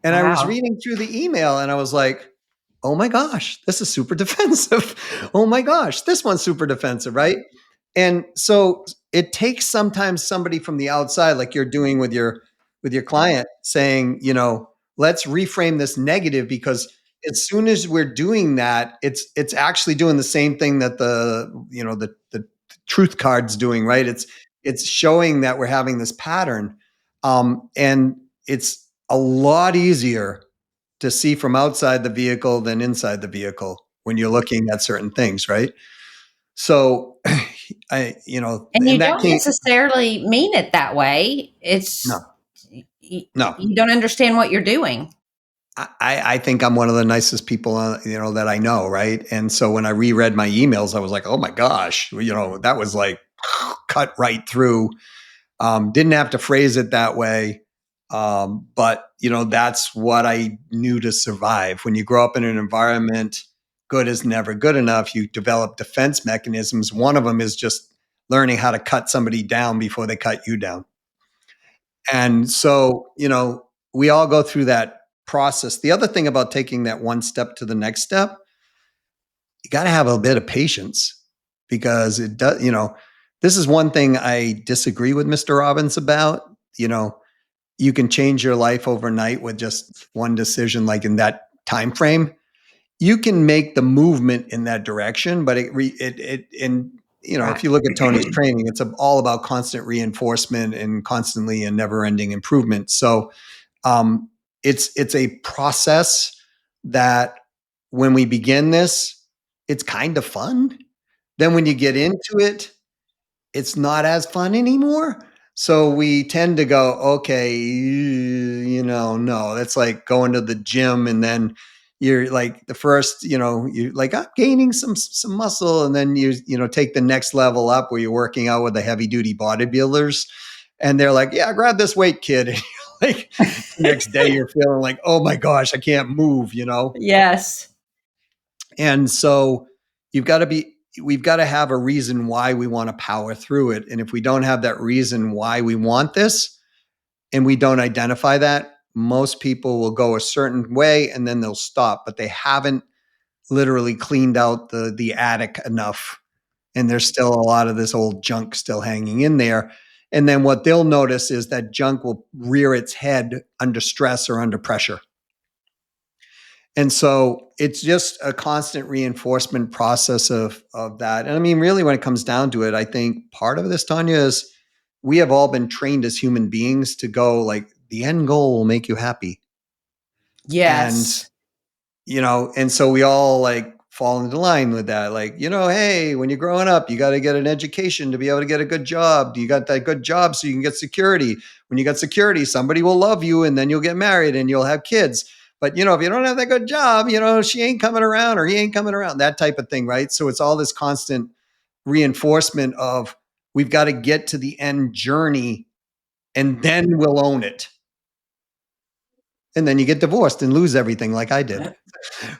And I was Wow. reading through the email and I was like, "Oh my gosh, this is super defensive. Oh my gosh, this one's super defensive," right? And so it takes sometimes somebody from the outside, like you're doing with your client, saying, let's reframe this negative, because as soon as we're doing that, it's actually doing the same thing that the truth card's doing, right? It's showing that we're having this pattern. And it's a lot easier to see from outside the vehicle than inside the vehicle when you're looking at certain things, right? So, And and you that don't came, necessarily mean it that way. no, no. You don't understand what you're doing. I think I'm one of the nicest people, that I know, right? And so when I reread my emails, I was like, oh my gosh, that was like cut right through. Didn't have to phrase it that way. But that's what I knew to survive. When you grow up in an environment, good is never good enough. You develop defense mechanisms. One of them is just learning how to cut somebody down before they cut you down. And so, we all go through that process. The other thing about taking that one step to the next step, you got to have a bit of patience, because it does, this is one thing I disagree with Mr. Robbins about. You can change your life overnight with just one decision, like in that time frame. You can make the movement in that direction, but if Right. you look at Tony's training, it's all about constant reinforcement and constantly and never ending improvement. So um, it's a process that when we begin this, it's kind of fun. Then when you get into it, it's not as fun anymore. So we tend to go, okay, no, that's like going to the gym, and then you're like the first, you're like, I'm gaining some muscle, and then you take the next level up where you're working out with the heavy duty bodybuilders, and they're like, yeah, grab this weight, kid. And you're like, the next day you're feeling like, oh my gosh, I can't move. Yes. And so you've got to be, we've got to have a reason why we want to power through it. And if we don't have that reason why we want this, and we don't identify that, most people will go a certain way and then they'll stop, but they haven't literally cleaned out the attic enough. And there's still a lot of this old junk still hanging in there. And then what they'll notice is that junk will rear its head under stress or under pressure. And so it's just a constant reinforcement process of that. And I mean, really, when it comes down to it, I think part of this, Tonya, is we have all been trained as human beings to go like the end goal will make you happy. And Yes. and so we all like fall into line with that. Like, hey, when you're growing up, you got to get an education to be able to get a good job. You got that good job so you can get security. When you got security, somebody will love you and then you'll get married and you'll have kids. But, if you don't have that good job, she ain't coming around or he ain't coming around, that type of thing. Right. So it's all this constant reinforcement of we've got to get to the end journey and then we'll own it. And then you get divorced and lose everything like I did.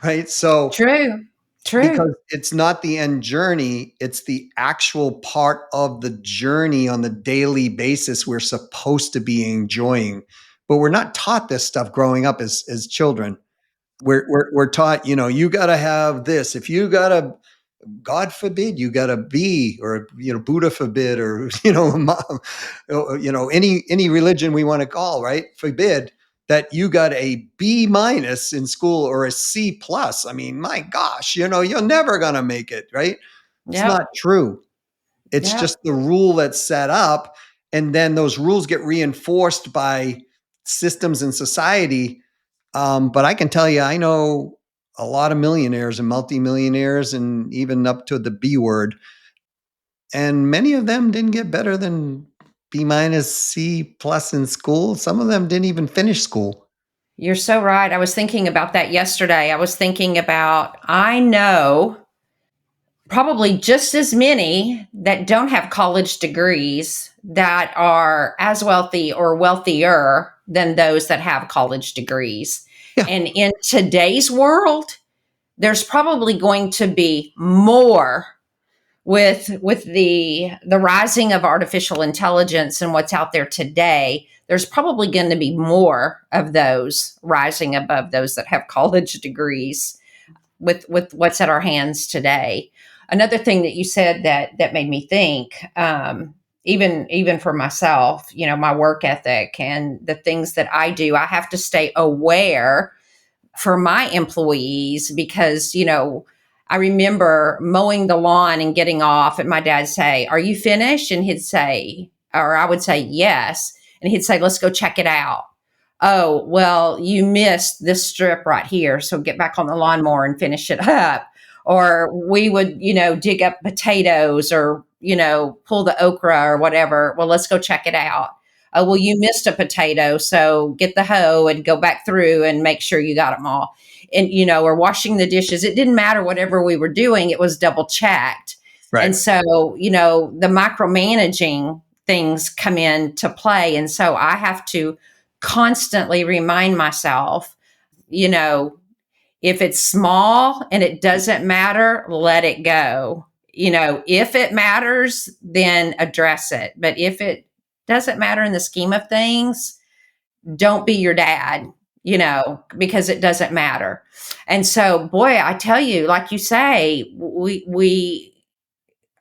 Right. So True. True. because it's not the end journey, it's the actual part of the journey on the daily basis we're supposed to be enjoying. But we're not taught this stuff growing up as children. We're taught, you got to have this. If you got to, God forbid, you got to be, or Buddha forbid, or any religion we want to call, right? Forbid that you got a B minus in school or a C plus. I mean, my gosh, you're never gonna make it, right? It's Yep. not true. It's Yep. just the rule that's set up, and then those rules get reinforced by systems in society. But I can tell you, I know a lot of millionaires and multimillionaires, and even up to the B word, and many of them didn't get better than B minus, C plus in school. Some of them didn't even finish school. You're so right. I was thinking about that yesterday. I was thinking about, I know probably just as many that don't have college degrees that are as wealthy or wealthier than those that have college degrees. Yeah. And in today's world, there's probably going to be more with the rising of artificial intelligence and what's out there today. There's probably going to be more of those rising above those that have college degrees with what's at our hands today. Another thing that you said that made me think, even for myself, my work ethic and the things that I do, I have to stay aware for my employees because, I remember mowing the lawn and getting off, and my dad say, "Are you finished?" And he'd say, or I would say, "Yes." And he'd say, "Let's go check it out." "Oh, well, you missed this strip right here. So get back on the lawnmower and finish it up." Or we would, dig up potatoes or, pull the okra or whatever. "Well, let's go check it out." "Oh, well, you missed a potato. So get the hoe and go back through and make sure you got them all." And, or washing the dishes. It didn't matter whatever we were doing. It was double checked. Right. And so, the micromanaging things come into play. And so I have to constantly remind myself, if it's small and it doesn't matter, let it go. If it matters, then address it. But if it doesn't matter in the scheme of things, don't be your dad, because it doesn't matter. And so, boy, I tell you, like you say, we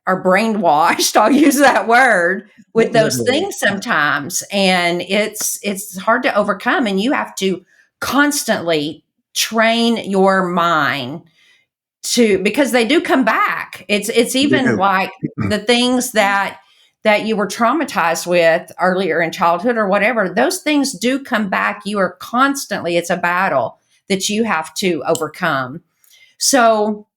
are brainwashed. I'll use that word with those Literally. things sometimes, and it's hard to overcome. And you have to constantly train your mind because they do come back. It's They even do. like the things that you were traumatized with earlier in childhood or whatever, those things do come back. You are constantly, it's a battle that you have to overcome. So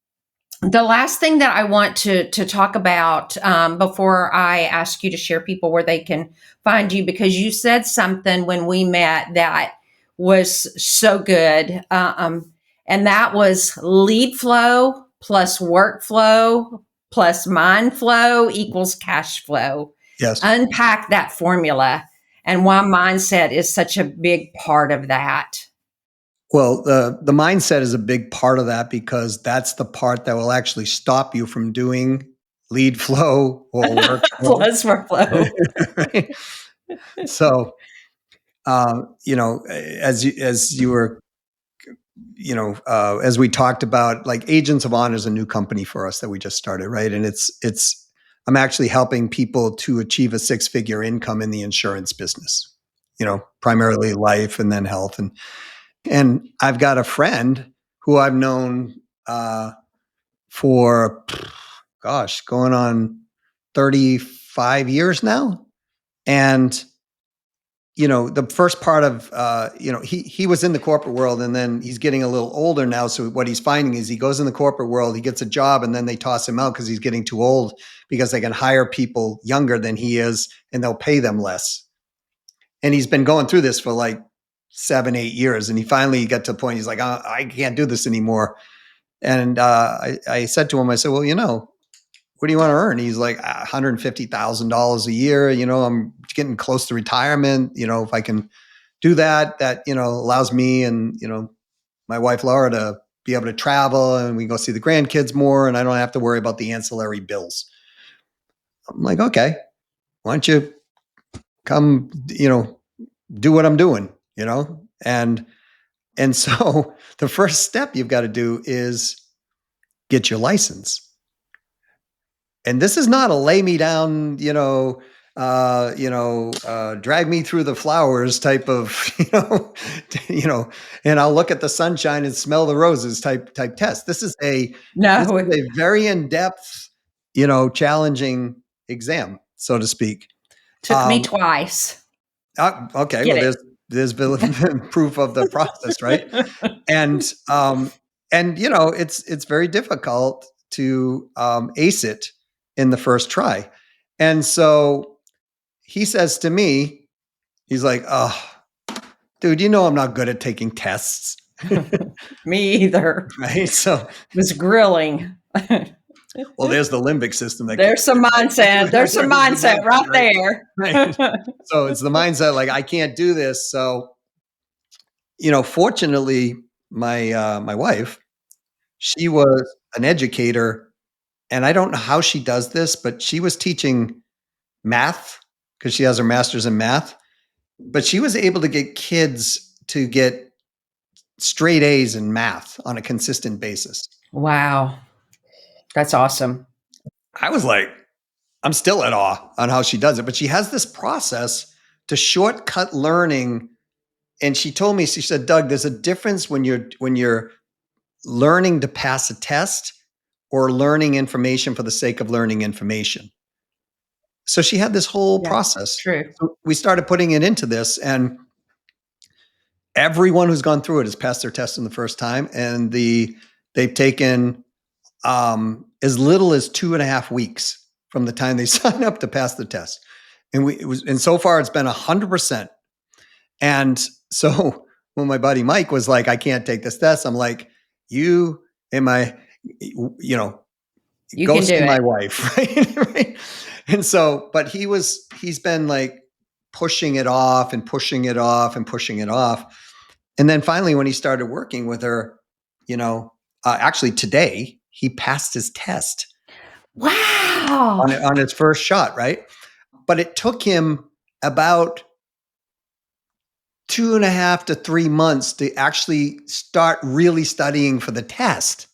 the last thing that I want to talk about before I ask you to share people where they can find you, because you said something when we met that was so good. And that was lead flow plus workflow plus mind flow equals cash flow. Yes. Unpack that formula and why mindset is such a big part of that. Well, the mindset is a big part of that because that's the part that will actually stop you from doing lead flow or workflow. Plus workflow. Right? So, as you were, as we talked about, like Agents of Honor is a new company for us that we just started, right? And I'm actually helping people to achieve a six-figure income in the insurance business, primarily life and then health. And I've got a friend who I've known for, gosh, going on 35 years now. And, the first part of, he was in the corporate world, and then he's getting a little older now. So what he's finding is he goes in the corporate world, he gets a job, and then they toss him out because he's getting too old, because they can hire people younger than he is and they'll pay them less. And he's been going through this for like 7, 8 years. And he finally got to a point, he's like, I can't do this anymore. And I said to him, I said, well, what do you want to earn? He's like, $150,000 a year. I'm getting close to retirement. If I can do that, allows me and, my wife, Laura, to be able to travel, and we go see the grandkids more, and I don't have to worry about the ancillary bills. I'm like, okay, why don't you come, do what I'm doing, and so the first step you've got to do is get your license. And this is not a lay me down, drag me through the flowers type of, and I'll look at the sunshine and smell the roses type test. This is a No, very in-depth, challenging exam, so to speak. took me twice. Okay, Get well, it. there's proof of the process, right? And it's very difficult to ace it in the first try. And so he says to me, he's like, "Oh, dude, I'm not good at taking tests." Me either. Right? So, It was grilling. well, there's the limbic system that There's some mindset. There's some mindset right there. Right. So it's the mindset, like, I can't do this. So, fortunately, my wife, she was an educator, and I don't know how she does this, but she was teaching math because she has her master's in math. But she was able to get kids to get straight A's in math on a consistent basis. Wow. That's awesome. I was like, I'm still at awe on how she does it, but she has this process to shortcut learning. And she told me, she said, Doug, there's a difference when you're learning to pass a test or learning information for the sake of learning information. So she had this whole process. True. So we started putting it into this, and everyone who's gone through it has passed their test in the first time, and they've taken as little as 2.5 weeks from the time they sign up to pass the test. And so far it's been 100%. And so when my buddy Mike was like, I can't take this test, I'm like, you and my, You go can see do my it. wife. Right? And so, but he's been like pushing it off and pushing it off and pushing it off. And then finally, when he started working with her, actually today, he passed his test. Wow. On his first shot, right? But it took him about 2.5 to 3 months to actually start really studying for the test.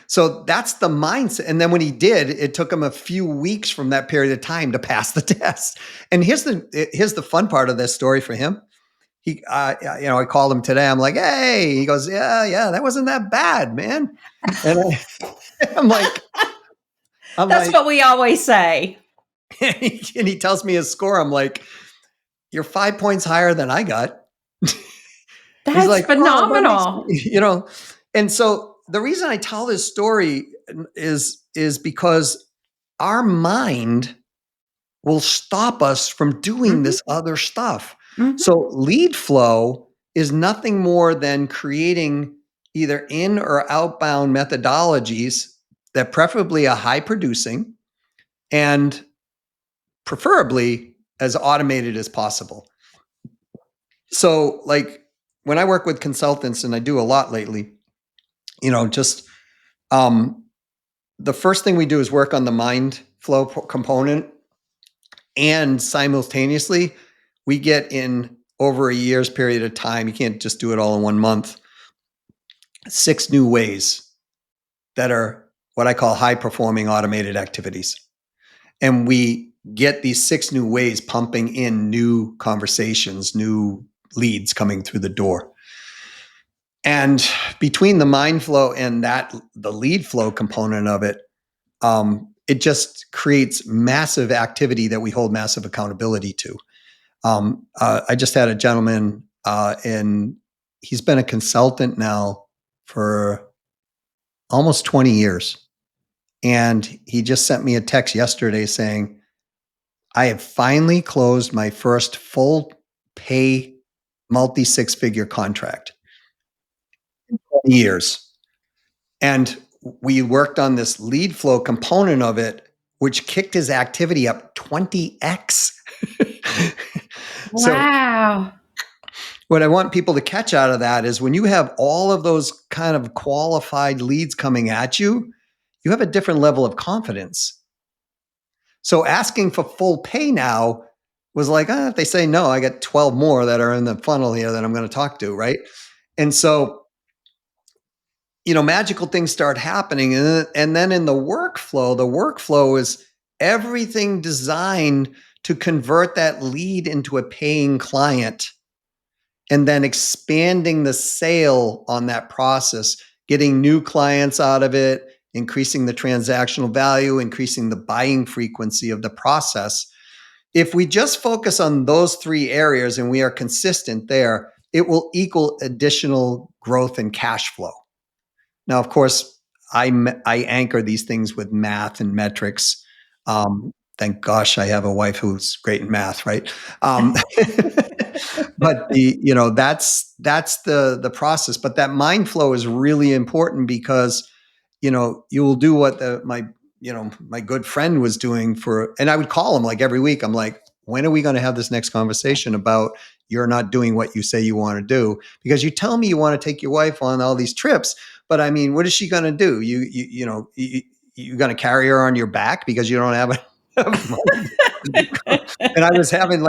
So that's the mindset. And then when he did, it took him a few weeks from that period of time to pass the test. And here's the fun part of this story for him. He, I called him today. I'm like, hey, he goes, yeah, that wasn't that bad, man. And I'm like, that's what we always say. And he tells me his score. I'm like, you're 5 points higher than I got. That's He's like, phenomenal. And so the reason I tell this story is because our mind will stop us from doing this other stuff. Mm-hmm. So lead flow is nothing more than creating either in or outbound methodologies that preferably are high producing and preferably as automated as possible. So like when I work with consultants, and I do a lot lately, the first thing we do is work on the mind flow component. And simultaneously, we get in over a year's period of time, you can't just do it all in 1 month, 6 new ways that are what I call high performing automated activities. And we get these 6 new ways pumping in new conversations, new leads coming through the door. And between the mind flow and the lead flow component of it, it just creates massive activity that we hold massive accountability to. I just had a gentleman, and he's been a consultant now for almost 20 years. And he just sent me a text yesterday saying, I have finally closed my first full pay multi six figure contract in 20 years. And we worked on this lead flow component of it, which kicked his activity up 20x. So, Wow. what I want people to catch out of that is when you have all of those kind of qualified leads coming at you, you have a different level of confidence. So asking for full pay now was like, if they say no, I got 12 more that are in the funnel here that I'm going to talk to, right? And so, magical things start happening. And then in the workflow is everything designed to convert that lead into a paying client and then expanding the sale on that process, getting new clients out of it, increasing the transactional value, increasing the buying frequency of the process. If we just focus on those three areas and we are consistent there, it will equal additional growth and cash flow. Now, of course, I anchor these things with math and metrics. Thank gosh I have a wife who's great in math, right? But that's the process. But that mind flow is really important because you will do what my good friend was doing and I would call him like every week. I'm like, when are we going to have this next conversation about you're not doing what you say you want to do? Because you tell me you want to take your wife on all these trips, but I mean, what is she going to do? You're going to carry her on your back because you don't have enough money. And I was having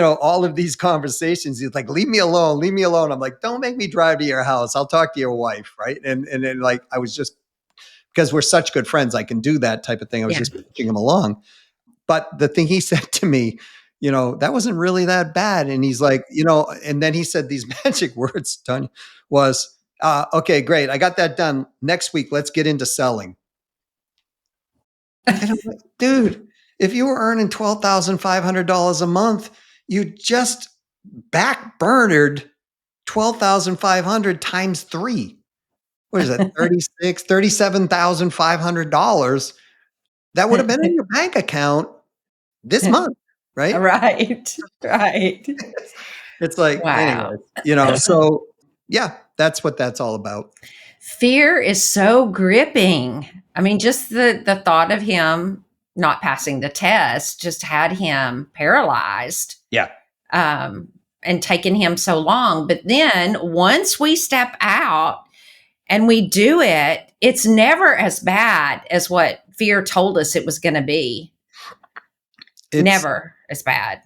all of these conversations. He's like, leave me alone, leave me alone. I'm like, don't make me drive to your house. I'll talk to your wife. Right. And then I was just, because we're such good friends, I can do that type of thing. I was just pushing him along. But the thing he said to me, that wasn't really that bad. And he's like, and then he said these magic words, Tonya, was, okay, great. I got that done. Next week, let's get into selling. And I'm like, dude, if you were earning $12,500 a month, you just backburnered 12,500 times three. What is that? $37,500. That would have been in your bank account this month, right? Right. Right. It's like, Wow. anyways, so yeah, that's what that's all about. Fear is so gripping. I mean, just the thought of him not passing the test just had him paralyzed. Yeah. And taken him so long. But then once we step out and we do it, it's never as bad as what fear told us it was going to be. Never as bad.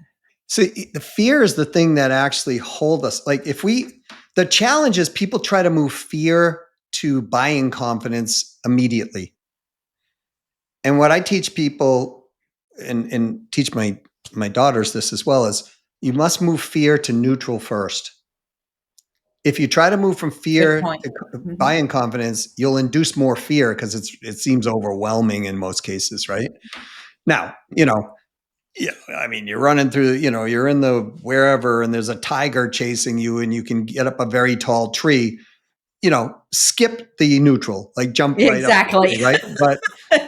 See, the fear is the thing that actually hold us. Like the challenge is people try to move fear to buying confidence immediately. And what I teach people and teach my daughters this as well is you must move fear to neutral first. If you try to move from fear to buying confidence, you'll induce more fear because it seems overwhelming in most cases, right? Now, yeah, I mean, you're running through, you're in the wherever and there's a tiger chasing you and you can get up a very tall tree, skip the neutral, like jump right exactly. up, right? But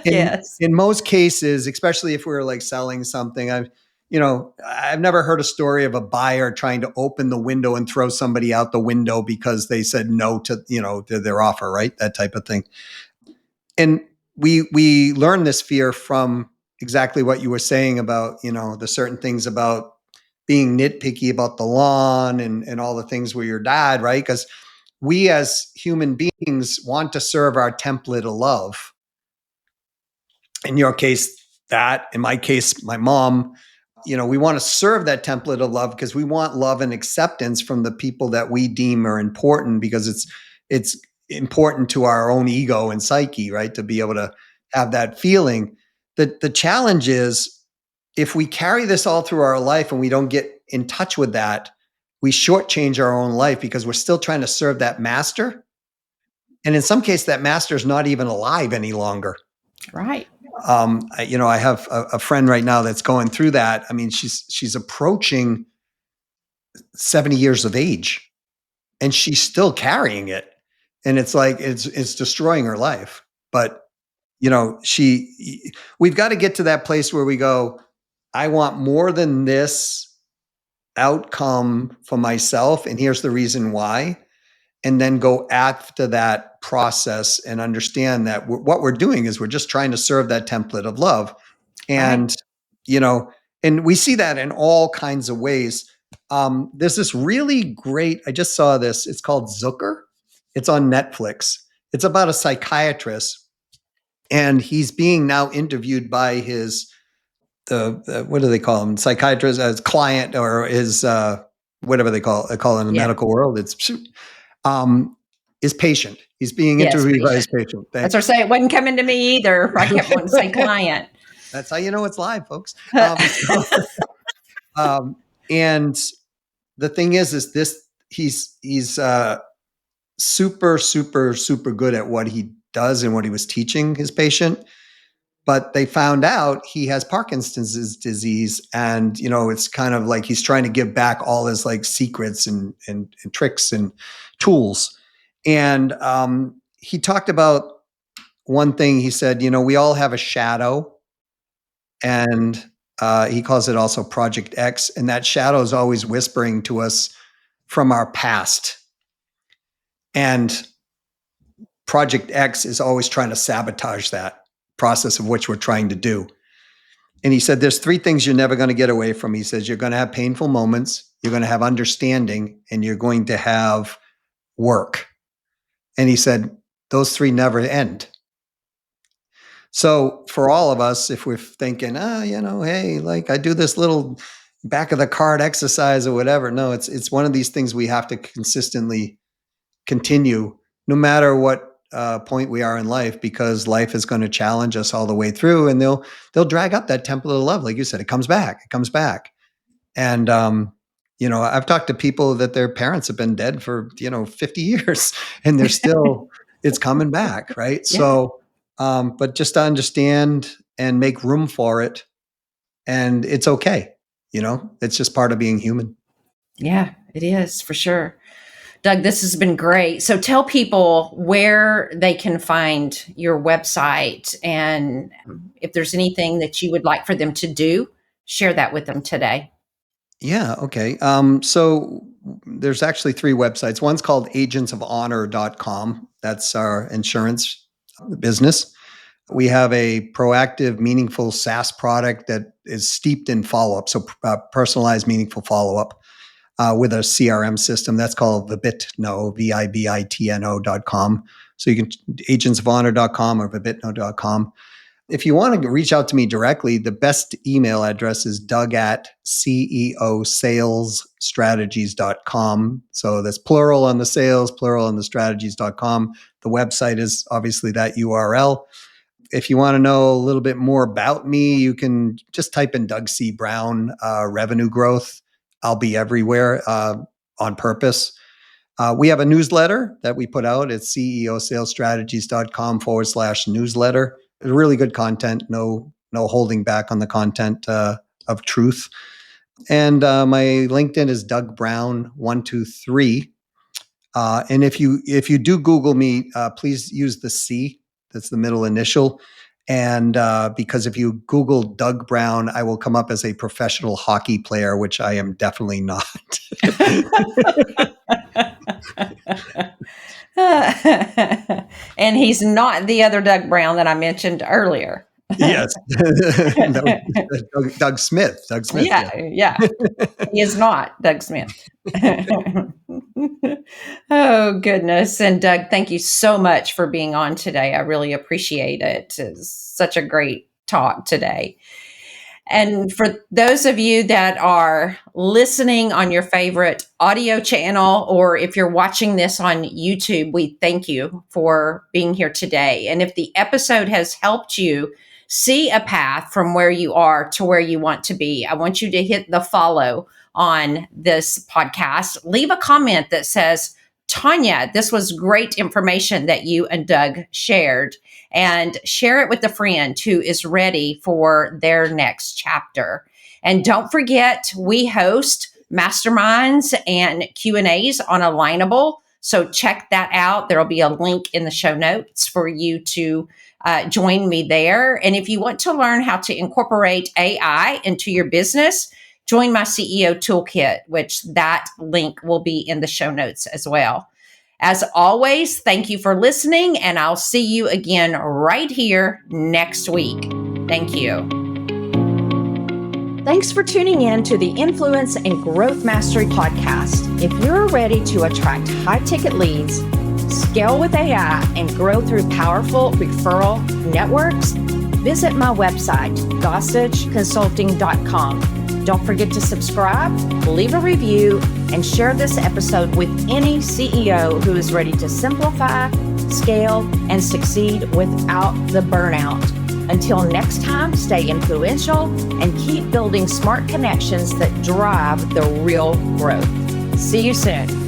yes. in most cases, especially if we're like selling something, I've never heard a story of a buyer trying to open the window and throw somebody out the window because they said no to, to their offer, right? That type of thing. And we learn this fear from exactly what you were saying about, the certain things about being nitpicky about the lawn and all the things with your dad, right? Because we as human beings want to serve our template of love. In your case, that, in my case, my mom, we want to serve that template of love because we want love and acceptance from the people that we deem are important because it's important to our own ego and psyche, right? To be able to have that feeling. The challenge is if we carry this all through our life and we don't get in touch with that, we shortchange our own life because we're still trying to serve that master. And in some case, that master is not even alive any longer. Right. I have a friend right now that's going through that. I mean, she's approaching 70 years of age, and she's still carrying it. And it's like, it's destroying her life. But, we've got to get to that place where we go, I want more than this outcome for myself. And here's the reason why. And then go after that process and understand that what we're doing is we're just trying to serve that template of love. Right. And, and we see that in all kinds of ways. There's this really great, I just saw this, it's called Zucker. It's on Netflix. It's about a psychiatrist, and he's being now interviewed by his, the what do they call him? Psychiatrist, as client, or his, whatever they call it in the medical world. It's, is patient. He's being interviewed by his patient. That's what I say. It wasn't coming to me either. I kept wanting to say client. That's how you know it's live, folks. And the thing is this, he's super, super, super good at what he does and what he was teaching his patient. But they found out he has Parkinson's disease. And, it's kind of like he's trying to give back all his like secrets and tricks and tools. And he talked about one thing. He said, we all have a shadow, and he calls it also Project X. And that shadow is always whispering to us from our past. And Project X is always trying to sabotage that process of which we're trying to do. And he said, there's 3 things you're never going to get away from. He says, you're going to have painful moments, you're going to have understanding, and you're going to have work. And he said, those 3 never end. So for all of us, if we're thinking, hey, like I do this little back of the card exercise or whatever. No, it's one of these things we have to consistently continue, no matter what point we are in life, because life is going to challenge us all the way through, and they'll drag up that template of love. Like you said, it comes back. And, I've talked to people that their parents have been dead for, 50 years and they're still, it's coming back. Right. Yeah. So, but just to understand and make room for it, and it's okay. It's just part of being human. Yeah, it is, for sure. Doug, this has been great. So tell people where they can find your website, and if there's anything that you would like for them to do, share that with them today. Yeah. Okay. So there's actually 3 websites. One's called agentsofhonor.com. That's our insurance business. We have a proactive, meaningful SaaS product that is steeped in follow-up. So personalized, meaningful follow-up. With a CRM system that's called Vibitno, VIBITNO.com. So you can agentsofhonor.com or Vibitno.com. If you want to reach out to me directly, the best email address is doug@ceosalesstrategies.com. So that's plural on the sales, plural on the strategies.com. The website is obviously that URL. If you want to know a little bit more about me, you can just type in Doug C. Brown, revenue growth. I'll be everywhere on purpose. We have a newsletter that we put out at ceosalesstrategies.com/newsletter. Really good content, no holding back on the content of truth. And my LinkedIn is Doug Brown 123. And if you do Google me, please use the C. That's the middle initial. And because if you Google Doug Brown, I will come up as a professional hockey player, which I am definitely not. And he's not the other Doug Brown that I mentioned earlier. Yes. Doug Smith. Yeah. He is not Doug Smith. Oh, goodness. And Doug, thank you so much for being on today. I really appreciate it. It's such a great talk today. And for those of you that are listening on your favorite audio channel, or if you're watching this on YouTube, we thank you for being here today. And if the episode has helped you see a path from where you are to where you want to be, I want you to hit the follow on this podcast, leave a comment that says, Tonya, this was great information that you and Doug shared, and share it with a friend who is ready for their next chapter. And don't forget, we host masterminds and Q&As on Alignable. So check that out. There'll be a link in the show notes for you to join me there. And if you want to learn how to incorporate AI into your business, join my CEO Toolkit, which that link will be in the show notes as well. As always, thank you for listening, and I'll see you again right here next week. Thank you. Thanks for tuning in to the Influence and Growth Mastery podcast. If you're ready to attract high-ticket leads, scale with AI, and grow through powerful referral networks, visit my website, gossageconsulting.com. Don't forget to subscribe, leave a review, and share this episode with any CEO who is ready to simplify, scale, and succeed without the burnout. Until next time, stay influential and keep building smart connections that drive the real growth. See you soon.